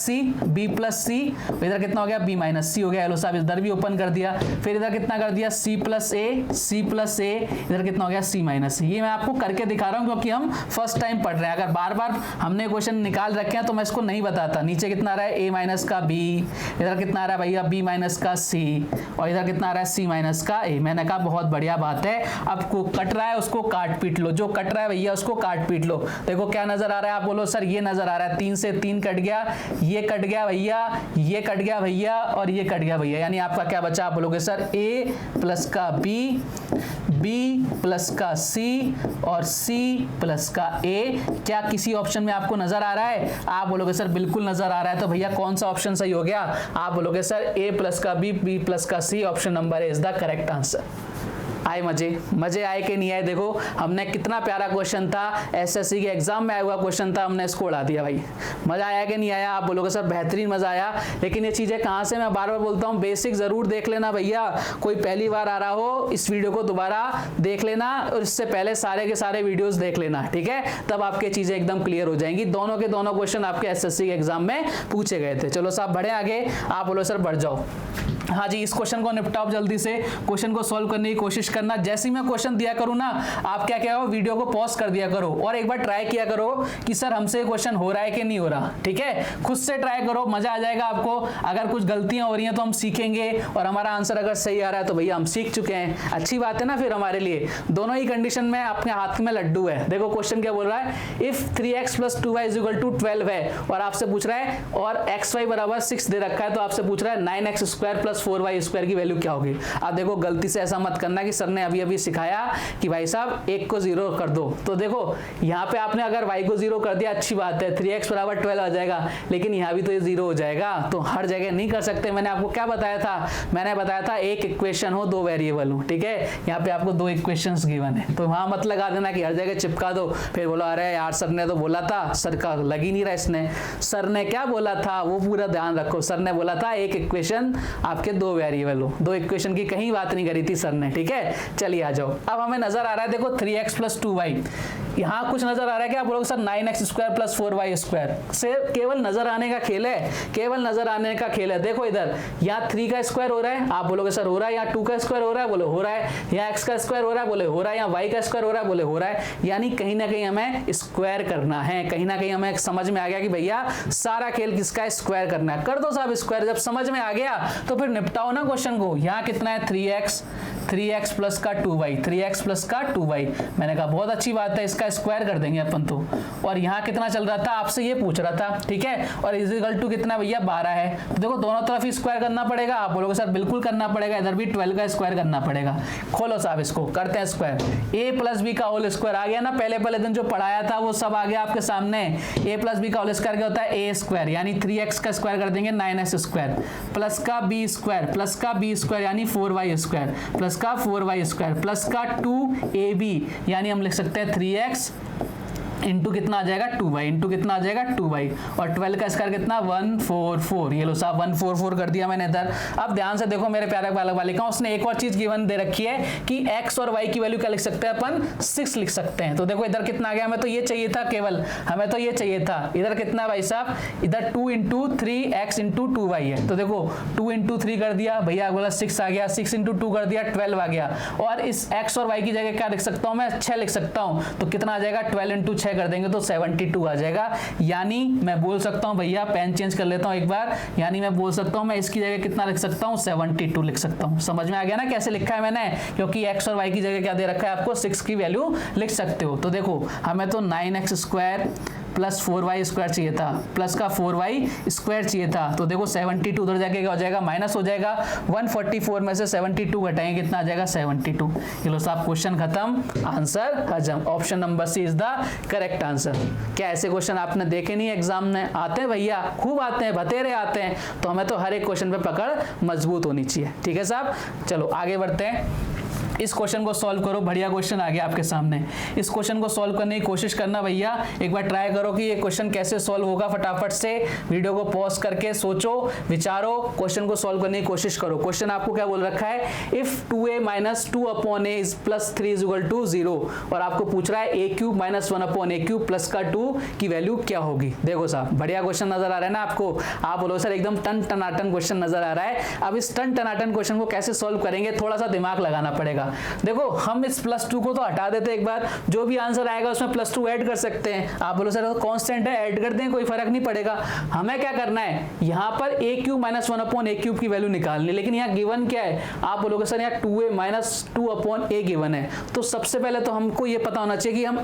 सी, इधर कितना हो गया बी माइनस सी हो गया, लो साहब इधर भी ओपन कर दिया, फिर इधर कितना कर दिया सी प्लस ए, इधर कितना हो गया सी माइनस सी। ये मैं आपको करके दिखा रहा हूँ क्योंकि हम फर्स्ट टाइम पढ़ रहे हैं, अगर बार बार हमने क्वेश्चन निकाल रखे हैं तो मैं इसको नहीं बताता। नीचे कितना आ रहा है ए माइनस का बी, इधर कितना आ रहा है भैया बी माइनस का सी, और इधर कितना आ रहा है सी माइनस का ए। मैंने कहा बहुत बढ़िया बात है, अब को कट रहा है उसको काट पीट लो, जो कट रहा है भैया उसको काट पीट लो। देखो क्या नजर आ रहा है, आप बोलो सर ये नजर आ रहा है 3 से 3 कट गया, ये कट गया भैया, ये कट गया भैया, और ये कट गया भैया, यानी आपका क्या बचा, आप बोलोगे सर ए प्लस का बी प्लस का सी और सी प्लस का ए। क्या किसी ऑप्शन में आपको नजर आ रहा है? आप बोलोगे सर बिल्कुल नजर आ रहा है, तो भैया कौन सा ऑप्शन सही हो गया? आप बोलोगे सर ए प्लस का बी प्लस का C, option number A is the correct answer. आए मजे आए कि नहीं आए? देखो हमने कितना प्यारा क्वेश्चन था, एसएससी के एग्जाम में आया हुआ क्वेश्चन था, हमने इसको उड़ा दिया भाई। मजा आया कि नहीं आया? आप बोलोगे सर बेहतरीन मजा आया, लेकिन ये चीजें कहाँ से, मैं बार बार बोलता हूँ बेसिक जरूर देख लेना भैया। कोई पहली बार आ रहा हो इस वीडियो को दोबारा देख लेना, और इससे पहले सारे के सारे वीडियोस देख लेना, ठीक है? तब आपकी चीजें एकदम क्लियर हो जाएंगी। दोनों के दोनों क्वेश्चन आपके एसएससी के एग्जाम में पूछे गए थे। चलो साहब बढ़े आगे, आप बोलो सर बढ़ जाओ। हाँ जी, इस क्वेश्चन को निपटाओ जल्दी से, क्वेश्चन को सॉल्व करने की कोशिश करना। जैसे ही मैं क्वेश्चन दिया करूँ ना, आप क्या करो वीडियो को पॉज कर दिया करो और एक बार ट्राई किया करो कि सर हमसे क्वेश्चन हो रहा है कि नहीं हो रहा, ठीक है? खुद से ट्राई करो, मजा आ जाएगा आपको। अगर कुछ गलतियां हो रही हैं तो हम सीखेंगे, और हमारा आंसर अगर सही आ रहा है तो भैया हम सीख चुके हैं, अच्छी बात है ना फिर हमारे लिए। दोनों ही कंडीशन में अपने हाथ में लड्डू है। देखो क्वेश्चन क्या बोल रहा है, इफ 3x + 2y = 12 है और आपसे पूछ रहा है, और xy = 6 दे रखा है, तो आपसे पूछ रहा है 9x² + 4y² की वैल्यू क्या होगी। आप देखो गलती से ऐसा मत करना कि सर ने अभी अभी सिखाया कि भाई साहब 1 को 0 कर दो, तो देखो यहाँ पे आपने अगर y को 0 कर दिया अच्छी बात है, 3x = 12 आ जाएगा, लेकिन यहाँ भी तो ये 0 हो जाएगा, तो हर जगह नहीं कर सकते। मैंने आपको क्या बताया था? मैंने बताया था एक इक्वेशन हो 2 वेरिएबल हो, ठीक है? यहाँ पे आपको 2 इक्वेशंस गिवन है, तो वहां मत लगा देना कि हर जगह चिपका दो, फिर बोलो अरे यार सर ने तो बोला था, सर का लग ही नहीं रहा इसने। सर ने क्या बोला था वो पूरा ध्यान रखो। सर ने बोला था एक इक्वेशन आपके 2 वेरिएबल हो, 2 इक्वेशन की कहीं बात नहीं करी थी सर ने, ठीक है? चलिए आ जाओ। अब हमें नजर आ रहा है देखो 3x + 2y, यहाँ कुछ नजर आ रहा है कि आप बोलोगे सर 9x² + 4y² से केवल नजर आने का खेल है, केवल नजर आने का खेल है। देखो इधर यहाँ 3 का स्क्वायर हो रहा है, आप बोलोगे सर हो रहा है, यहाँ 2 का स्क्वायर हो रहा है, बोले हो रहा है, यहाँ x का स्क्वायर हो रहा है, बोले हो रहा है, यहाँ y का स्क्वायर हो रहा है, बोले हो रहा है, यानी कहीं ना कहीं हमें स्क्वायर करना है। कहीं ना कहीं हमें समझ में आ गया कि भैया सारा खेल किसका स्क्वायर करना है। कर दो साहब स्क्वायर, जब समझ में आ गया तो फिर निपटाओ ना क्वेश्चन को। यहाँ कितना है 3x + का 2y, 3x + का 2y। मैंने कहा बहुत अच्छी बात है, इसका स्क्वायर कर देंगे अपन तो। और यहाँ कितना चल रहा था, आपसे ये पूछ रहा था, ठीक है? और = कितना भैया 12 है, तो देखो दोनों तरफ ही स्क्वायर करना पड़ेगा। आप बोलोगे सर बिल्कुल करना पड़ेगा, इधर भी 12 का स्क्वायर करना पड़ेगा। खोलो साहब इसको, करते हैं स्क्वायर। a + b का होल स्क्वायर आ गया ना, पहले दिन जो पढ़ाया था वो सब आ गया आपके सामने। a + b का होल स्क्वायर क्या होता है a², यानी 3x का स्क्वायर कर देंगे 9x² प्लस का b² यानी 4y² प्लस का 4y² प्लस का 2ab, यानी हम लिख सकते हैं 3x इंटू कितना आ जाएगा 2y, इंटू कितना आ जाएगा 2y, और 12 का स्क्वायर कितना 144। ये लो साहब 144 कर दिया मैंने इधर। अब ध्यान से देखो मेरे प्यारे बालक बालिकाओं, उसने एक और चीज गिवन दे रखी है कि x और y की वैल्यू क्या लिख सकते हैं अपन 6 लिख सकते हैं। तो देखो इधर कितना आ गया, हमें तो ये चाहिए था, केवल हमें तो ये चाहिए था। इधर कितना भाई साहब, इधर 2 × 3x × 2y है, तो देखो 2 × 3 कर दिया भैया, बोला 6 आ गया, 6 × 2 कर दिया 12 आ गया, और इस x और y की जगह क्या लिख सकता हूँ मैं 6 लिख सकता हूँ, तो कितना आ जाएगा 12 × 6 कर देंगे तो 72 आ जाएगा। यानी मैं बोल सकता हूं भैया, पेन चेंज कर लेता हूं एक बार, यानी मैं बोल सकता हूं मैं इसकी जगह कितना लिख सकता हूं 72 लिख सकता हूं। समझ में आ गया ना कैसे लिखा है मैंने, क्योंकि x और y की जगह क्या दे रखा है आपको 6 की वैल्यू लिख सकते हो। तो देखो हमें तो 9x² प्लस 4y स्क्वायर चाहिए था, प्लस का 4y स्क्वायर चाहिए था। तो देखो 72 उधर जाके क्या हो जाएगा, माइनस हो जाएगा। 144 में से 72 घटाएंगे कितना आ जाएगा 72। चलो साहब क्वेश्चन खत्म, आंसर हजम। Option number C is the correct answer. क्या ऐसे क्वेश्चन आपने देखे नहीं एग्जाम में? आते हैं भैया, खूब आते हैं, बतेरे आते हैं। तो हमें तो हर एक क्वेश्चन पे पकड़ मजबूत होनी चाहिए। ठीक है साहब, चलो आगे बढ़ते हैं। इस क्वेश्चन को सॉल्व करो। बढ़िया क्वेश्चन आ गया आपके सामने। इस क्वेश्चन को सॉल्व करने की कोशिश करना भैया, एक बार ट्राई करो कि ये क्वेश्चन कैसे सॉल्व होगा। फटाफट से वीडियो को पॉज करके सोचो, विचारो, क्वेश्चन को सॉल्व करने की कोशिश करो। क्वेश्चन आपको क्या बोल रखा है, if 2a - 2/a is plus 3 = 0, और आपको पूछ रहा है a³ - 1/a³ प्लस का 2 की वैल्यू क्या होगी। देखो साहब बढ़िया क्वेश्चन नजर आ रहा है ना आपको। आप बोलो सर एकदम टन टनाटन क्वेश्चन नजर आ रहा है। अब इस टन टनाटन क्वेश्चन को कैसे सॉल्व करेंगे, थोड़ा सा दिमाग लगाना पड़ेगा। देखो हम इस +2 को तो हटा देते एक बार, जो भी आंसर आएगा उसमें +2 ऐड कर सकते हैं। आप बोलो सर कांस्टेंट है, ऐड कर दें, कोई फर्क नहीं पड़ेगा। हमें क्या करना है, यहाँ पर a³ - 1/a³ की वैल्यू निकालनी, लेकिन यहाँ गिवन क्या है। आप बोलोगे सर यहाँ 2a - 2/a गिवन है। तो सबसे पहले तो हमको ये पता होना चाहिए कि हम a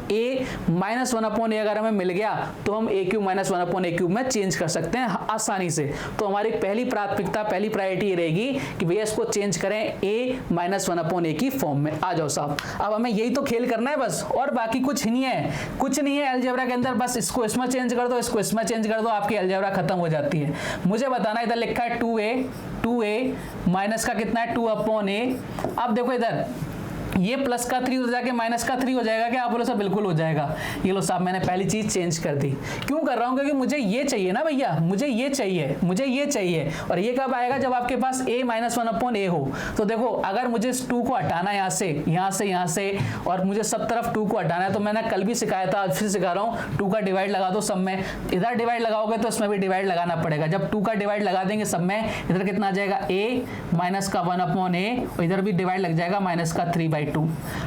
- 1/a अगर हमें मिल गया तो हम a³ - 1/a³ में चेंज कर सकते हैं आसानी से। तो हमारी पहली प्राथमिकता, पहली प्रायोरिटी ये रहेगी कि भैया इसको चेंज करें a - 1/a की फॉर्म में। आ जाओ साहब, अब हमें यही तो खेल करना है बस, और बाकी कुछ नहीं है, कुछ नहीं है अलजेब्रा के अंदर। बस इसको इसमें चेंज कर दो, इसको इसमें चेंज कर दो, आपकी अलजेब्रा खत्म हो जाती है। मुझे बताना, इधर लिखा है 2a माइनस का कितना है 2/a। अब देखो इधर ये प्लस का 3 उधर जाके माइनस का 3 हो जाएगा क्या? आप बोलो सर बिल्कुल हो जाएगा। ये लो साहब मैंने पहली चीज चेंज कर दी। क्यों कर रहा हूं? क्योंकि मुझे ये चाहिए ना भैया, मुझे ये चाहिए, मुझे ये चाहिए। और ये कब आएगा? जब आपके पास a - 1/a हो। तो देखो अगर मुझे इस 2 को हटाना है यहाँ से और मुझे सब तरफ 2 को हटाना है, तो मैंने कल भी सिखाया था, आज फिर सिखा रहा हूँ, 2 का डिवाइड लगा दो सब में। इधर डिवाइड लगाओगे तो इसमें भी डिवाइड लगाना पड़ेगा। जब 2 का डिवाइड लगा देंगे सब में, इधर कितना आ जाएगा a माइनस का 1/a, और इधर भी डिवाइड लग जाएगा माइनस का 3/2।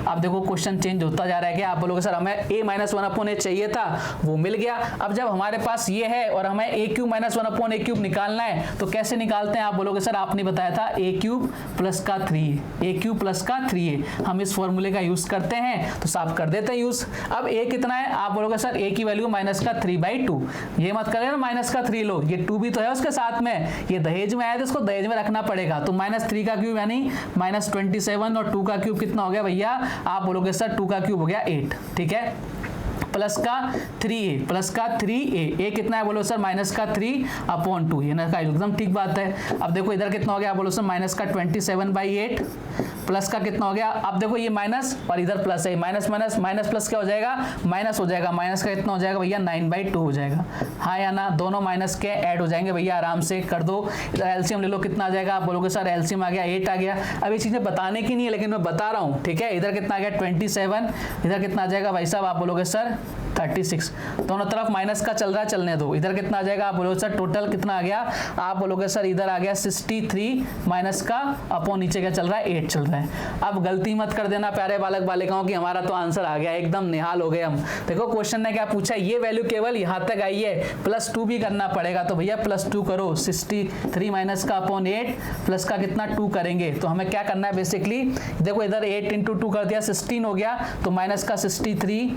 अब देखो क्वेश्चन चेंज होता जा रहा है। क्या आप बोलोगे सर हमें a - 1/a चाहिए था, वो मिल गया। अब जब हमारे पास ये है और हमें a³ - 1/a³ निकालना है, तो कैसे निकालते हैं? आप बोलोगे सर आपने बताया था a³ प्लस का 3a, a³ प्लस का 3a। हम इस फॉर्मूले का यूज करते हैं, तो साफ कर देते हैं यूज। अब a कितना है? आप बोलोगे सर a की वैल्यू माइनस का 3/2। ये मत करें ना माइनस का 3 लो, ये 2 भी तो है उसके साथ में, ये दहेज में आया तो इसको दहेज में रखना पड़ेगा। तो -3 का क्यूब यानी -27, और 2 का क्यूब कितना हो गया भैया? आप बोलोगे सर 2 का क्यूब हो गया 8। ठीक है, प्लस का 3a, a कितना है? बोलो सर माइनस का 3/2। ये ना एकदम ठीक बात है। अब देखो इधर कितना हो गया? बोलो सर माइनस का 27/8, प्लस का कितना हो गया? अब देखो ये माइनस और इधर प्लस है, माइनस माइनस माइनस प्लस क्या हो जाएगा? माइनस हो जाएगा। माइनस का कितना हो जाएगा भैया? 9/2 हो जाएगा। हाँ या ना? दोनों माइनस के ऐड हो जाएंगे भैया, आराम से कर दो। इधर एलसीएम ले लो, कितना आ जाएगा? आप बोलोगे सर एलसीएम आ गया 8 आ गया। अब ये चीजें बताने की नहीं है, लेकिन मैं बता रहा हूँ। ठीक है, इधर कितना आ गया? 27, इधर कितना आ जाएगा भाई साहब? आप बोलोगे सर 36। दोनों तरफ माइनस का चल रहा है, चलने दो। इधर कितना आ जाएगा? आप बोलोगे सर टोटल कितना आ गया? आप बोलोगे सर इधर आ गया 63 माइनस का अपॉन नीचे क्या चल रहा है? 8 चल रहा है। अब गलती मत कर देना प्यारे बालक बालिकाओं की, हमारा तो आंसर आ गया, एकदम निहाल हो गए हम। देखो क्वेश्चन ने क्या पूछा, ये वैल्यू केवल यहाँ तक आई है, +2 भी करना पड़ेगा। तो भैया +2 करो, 63 माइनस का अपॉन 8 प्लस का कितना 2 करेंगे। तो हमें क्या करना है बेसिकली, देखो इधर 8 × 2 कर दिया 16 हो गया, तो माइनस का 63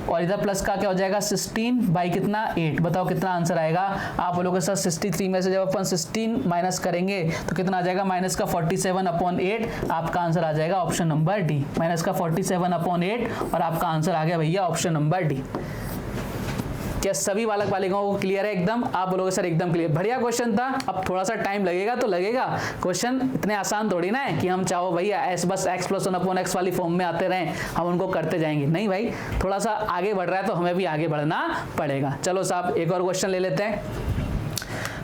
और इधर प्लस का क्या हो जाएगा? 16 बाई कितना? 8। बताओ कितना आंसर आएगा? आप बोलोगे सर 63 में से जब अपन 16 माइनस करेंगे तो कितना आ जाएगा? माइनस का 47/8। आपका आंसर आ जाएगा ऑप्शन नंबर डी, माइनस का 47/8, और आपका आंसर आ गया भैया ऑप्शन नंबर डी। क्या सभी बालक बालिकाओं को क्लियर है एकदम? आप बोलोगे सर एकदम क्लियर। बढ़िया क्वेश्चन था। अब थोड़ा सा टाइम लगेगा तो लगेगा, क्वेश्चन इतने आसान थोड़ी ना है कि हम चाहो भैया बस x + 1/x वाली फॉर्म में आते रहें, हम उनको करते जाएंगे। नहीं भाई, थोड़ा सा आगे बढ़ रहा है तो हमें भी आगे बढ़ना पड़ेगा। चलो साहब एक और क्वेश्चन ले लेते हैं।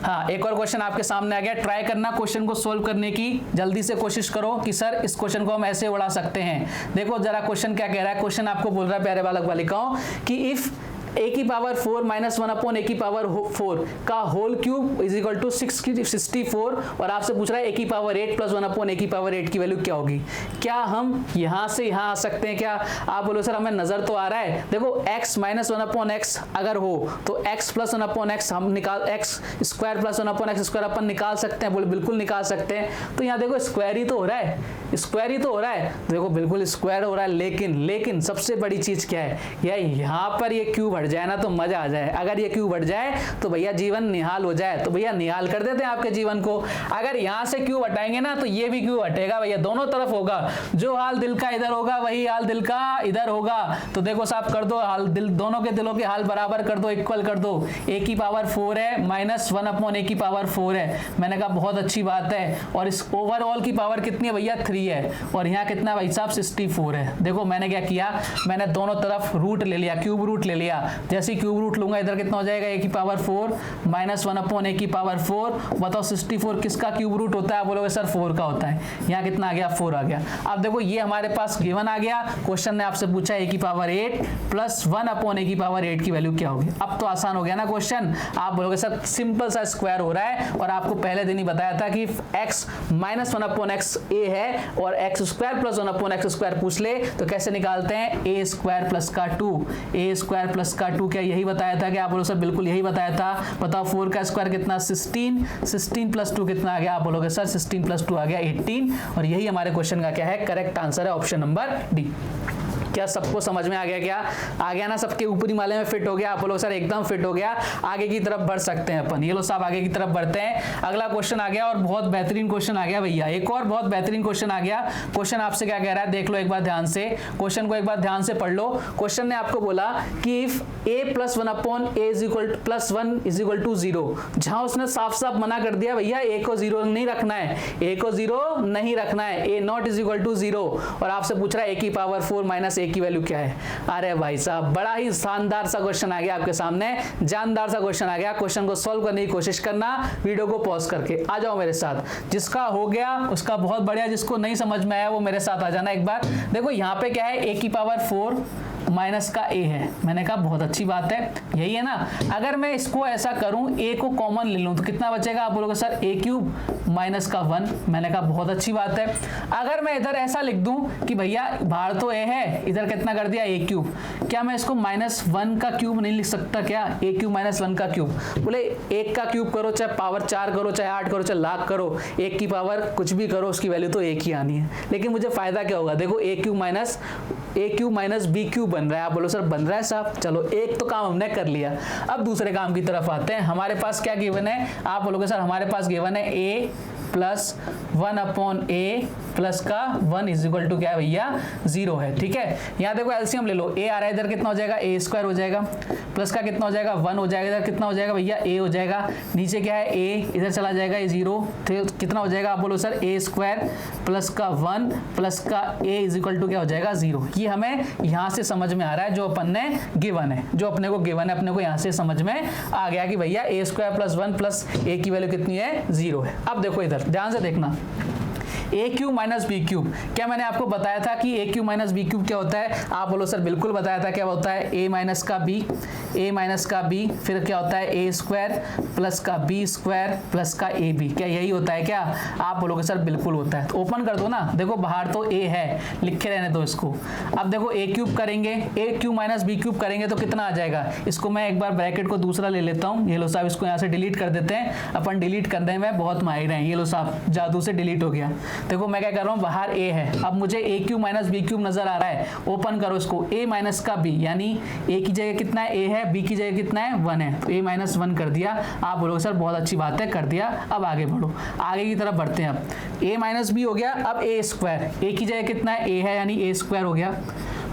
हाँ, एक और क्वेश्चन आपके सामने आ गया। ट्राई करना क्वेश्चन को सोल्व करने की, जल्दी से कोशिश करो कि सर इस क्वेश्चन को हम ऐसे उड़ा सकते हैं। देखो जरा क्वेश्चन क्या कह रहा है। क्वेश्चन आपको बोल रहा है प्यारे बालक बालिकाओं कि इफ ए की पावर 4 माइनस 1 अपॉन ए की पावर 4 का whole cube is equal to 64 और आपसे पूछ रहा है ए की पावर 8 प्लस 1 अपॉन ए की पावर 8 की वैल्यू क्या होगी। क्या हम यहां से यहां आ सकते हैं क्या? आप बोलो सर हमें नजर तो आ रहा है, देखो x माइनस 1 अपॉन एक्स अगर हो तो x प्लस 1 अपॉन एक्स हम निकाल, x square plus 1 upon x square upon निकाल सकते हैं, बोले बिल्कुल निकाल सकते हैं। तो यहाँ देखो स्क्वायर ही तो हो रहा है, स्क्वायर ही तो हो रहा है, देखो बिल्कुल स्क्वायर हो रहा है। लेकिन सबसे बड़ी चीज क्या है, यहाँ पर ये क्यूब हट जाए ना तो मजा आ जाए। अगर ये क्यूब हट जाए तो भैया जीवन निहाल हो जाए, तो भैया निहाल कर देते हैं आपके जीवन को। अगर यहाँ से क्यूब हटाएंगे ना तो ये भी क्यूब हटेगा भैया, दोनों तरफ होगा। जो हाल दिल का इधर होगा वही हाल दिल का इधर होगा। तो देखो साहब कर दो हाल दिल, दोनों के दिलों के हाल बराबर कर दो, इक्वल कर दो। ए की पावर 4 है माइनस 1 अपॉन ए की पावर 4 है, मैंने कहा बहुत अच्छी बात है। और इस ओवरऑल की पावर कितनी है भैया 3 है, और यहाँ कितना भाई साहब 64 है। देखो मैंने क्या किया, मैंने दोनों तरफ रूट ले लिया, क्यूब रूट ले लिया। जैसे क्यूब रूट लूंगा इधर कितना हो जाएगा, ए की पावर 4 माइनस 1 अपॉन ए की पावर 4। बताओ 64 किसका क्यूब रूट होता है? बोलोगे सर 4 का होता है। यहाँ कितना आ गया 4 आ गया। अब देखो ये हमारे पास गिवन आ गया, क्वेश्चन ने आपसे पूछा ए की पावर 8 प्लस 1 अपॉन ए की पावर 8 की वैल्यू क्या होगी। अब तो आसान हो गया ना क्वेश्चन। आप बोलोगे सर सिंपल सा स्क्वायर हो रहा है, और आपको पहले दिन ही बताया था कि x माइनस 1 अपॉन एक्स ए है और x square plus 1 upon x square पूछ ले तो कैसे निकालते हैं, ए स्क्वायर प्लस का 2, ए स्क्वायर प्लस का 2। क्या यही बताया था? क्या आप बोलोगे सर बिल्कुल यही बताया था। बताओ 4 का स्क्वायर कितना 16, 16 प्लस 2 कितना आ गया? आप बोलोगे सर 16 प्लस 2 आ गया 18, और यही हमारे क्वेश्चन का क्या है, करेक्ट आंसर है ऑप्शन नंबर डी। क्या सबको समझ में आ गया? क्या आ गया ना, सबके ऊपरी माले में फिट हो गया? आप लोग सर एकदम फिट हो गया। आगे की तरफ बढ़ सकते हैं अपन, ये लो साहब आगे की तरफ बढ़ते हैं। अगला क्वेश्चन आ गया और बहुत बेहतरीन क्वेश्चन आ गया भैया, एक और बहुत बेहतरीन क्वेश्चन आ गया। क्वेश्चन आपसे क्या कह रहा है देख लो एक बार ध्यान से, क्वेश्चन को एक बार ध्यान से पढ़ लो। क्वेश्चन ने आपको बोला कि if A plus 1 upon A is equal plus 1 is equal to 0, जहां उसने साफ साफ मना कर दिया भैया ए को 0 नहीं रखना है, ए को 0 नहीं रखना है, ए नॉट इज इक्वल टू 0, और आपसे पूछ रहा है ए की पावर 4 माइनस ए की वैल्यू क्या है। अरे भाई साहब बड़ा ही शानदार सा क्वेश्चन आ गया आपके सामने, जानदार सा क्वेश्चन आ गया। क्वेश्चन को सॉल्व करने की कोशिश करना, वीडियो को पॉज करके आ जाओ मेरे साथ। जिसका हो गया उसका बहुत बढ़िया, जिसको नहीं समझ में आया वो मेरे साथ आ जाना एक बार। देखो यहाँ पे क्या है, ए की पावर 4 माइनस का ए है, मैंने कहा बहुत अच्छी बात है, यही है ना। अगर मैं इसको ऐसा करूं, ए को कॉमन ले लूं तो कितना बचेगा? आप बोलोगे सर ए क्यूब माइनस का 1, मैंने कहा बहुत अच्छी बात है। अगर मैं इधर ऐसा लिख दूं कि भैया बाहर तो ए है, इधर कितना कर दिया ए क्यूब, क्या मैं इसको माइनस 1 का क्यूब नहीं लिख सकता क्या? ए क्यूब माइनस 1 का क्यूब, बोले 1 का क्यूब करो चाहे पावर 4 करो चाहे 8 करो चाहे लाख करो, 1 की पावर कुछ भी करो उसकी वैल्यू तो 1 ही आनी है। लेकिन मुझे फायदा क्या होगा? देखो ए क्यूब माइनस बी क्यूब बन रहा है। आप बोलो सर बन रहा है साहब, चलो एक तो काम हमने कर लिया। अब दूसरे काम की तरफ आते हैं। हमारे पास क्या गिवन है? आप बोलोगे सर हमारे पास गिवन है ए प्लस 1 अपॉन ए प्लस का 1 इज इक्वल टू क्या है भैया 0 है, ठीक है। यहाँ देखो एलसीएम ले लो, ए आ रहा है इधर कितना हो जाएगा ए स्क्वायर हो जाएगा, प्लस का कितना हो जाएगा 1 हो जाएगा, इधर कितना हो जाएगा भैया ए हो जाएगा, नीचे क्या है ए इधर चला जाएगा ए 0, तो कितना हो जाएगा? आप बोलो सर ए स्क्वायर प्लस का 1 प्लस का ए इज इक्वल टू क्या हो जाएगा 0। ये हमें यहाँ से समझ में आ रहा है, जो अपन ने गिवन है, जो अपने को गिवन है, अपने को यहाँ से समझ में आ गया कि भैया ए स्क्वायर प्लस 1 प्लस ए की वैल्यू कितनी है 0 है। अब देखो इधर ध्यान से देखना, ए क्यूब माइनस बी क्यूब, क्या मैंने आपको बताया था कि ए क्यूब माइनस बी क्यूब क्या होता है? आप बोलो सर बिल्कुल बताया था। क्या होता है? ए माइनस का बी, फिर क्या होता है ए स्क्वायर प्लस का बी स्क्वायर प्लस का ए बी, क्या यही होता है क्या? आप बोलोगे सर बिल्कुल होता है। तो ओपन कर दो ना, देखो बाहर तो ए है, लिखे रहने दो इसको। अब देखो ए क्यूब करेंगे, ए क्यूब माइनस बी क्यूब करेंगे तो कितना आ जाएगा? इसको मैं एक बार ब्रैकेट को दूसरा ले लेता हूँ, ये लो साहब इसको यहाँ से डिलीट कर देते हैं। अपन डिलीट करने में बहुत माहिर हैं, ये लो साहब जादू से डिलीट हो गया। देखो मैं क्या कर रहा हूँ, बाहर ए है, अब मुझे ए क्यूब माइनस बी क्यूब नजर आ रहा है। ओपन करो इसको, ए माइनस का बी, यानी ए की जगह कितना है ए है, बी की जगह कितना है 1 है, तो ए माइनस 1 कर दिया। आप बोलोगे सर बहुत अच्छी बात है, कर दिया। अब आगे बढ़ो, आगे की तरफ बढ़ते हैं। अब ए माइनस बी हो गया, अब ए स्क्वायर, ए की जगह कितना है ए है, यानी ए स्क्वायर हो गया,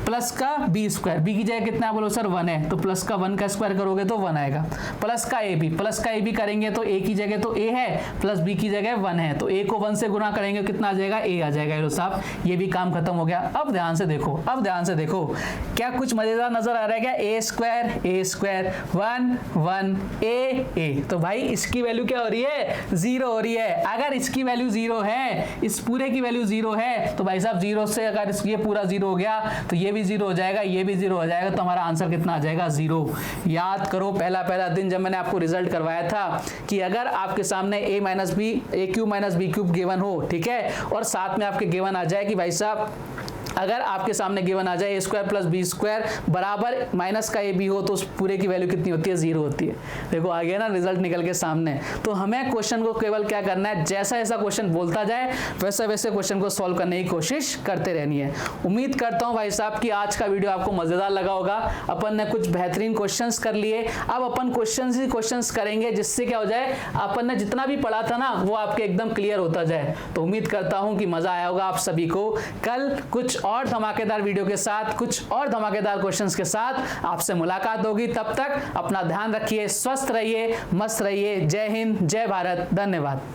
प्लस का बी स्क्वायर, बी की जगह कितना बोलो सर 1 है, तो प्लस का 1 का स्क्वायर करोगे तो 1 आएगा, प्लस का ए बी करेंगे तो ए की जगह तो ए है, प्लस बी की जगह 1 है, तो ए को 1 से गुना करेंगे कितना आ जाएगा ए आ जाएगा। लो साहब ये भी काम खत्म हो गया। अब ध्यान से देखो, क्या कुछ मजेदार नजर आ रहा है क्या? ए स्क्वायर 1 1 ए, तो भाई इसकी वैल्यू क्या हो रही है 0 हो रही है। अगर इसकी वैल्यू 0 है, इस पूरे की वैल्यू 0 है, तो भाई साहब 0 से अगर ये पूरा 0 हो गया तो ये भी भी 0 हो जाएगा, ये भी 0 हो जाएगा, तो हमारा आंसर कितना आ जाएगा 0। याद करो पहला दिन जब मैंने आपको रिजल्ट करवाया था कि अगर आपके सामने a minus B A cube minus B cube given हो, ठीक है, और साथ में आपके गिवन आ जाए कि भाई साहब अगर आपके सामने गिवन आ जाए a square plus B square बराबर माइनस का ए बी हो, तो उस पूरे की वैल्यू कितनी होती है, 0 होती है। देखो आ गया ना रिजल्ट निकल के सामने। तो हमें क्वेश्चन को केवल क्या करना है, जैसा जैसा क्वेश्चन बोलता जाए वैसे वैसे क्वेश्चन को सॉल्व करने की कोशिश करते रहनी है। उम्मीद करता हूं भाई साहब कि आज का वीडियो आपको मजेदार लगा होगा। अपन ने कुछ बेहतरीन क्वेश्चंस कर लिए, अब अपन क्वेश्चंस ही क्वेश्चंस करेंगे जिससे क्या हो जाए, अपन ने जितना भी पढ़ा था ना वो आपके एकदम क्लियर होता जाए। तो उम्मीद करता हूं कि मजा आया होगा आप सभी को। कल कुछ और धमाकेदार वीडियो के साथ, कुछ और धमाकेदार क्वेश्चंस के साथ आपसे मुलाकात होगी। तब तक अपना ध्यान रखिए, स्वस्थ रहिए, मस्त रहिए। जय हिंद, जय भारत, धन्यवाद।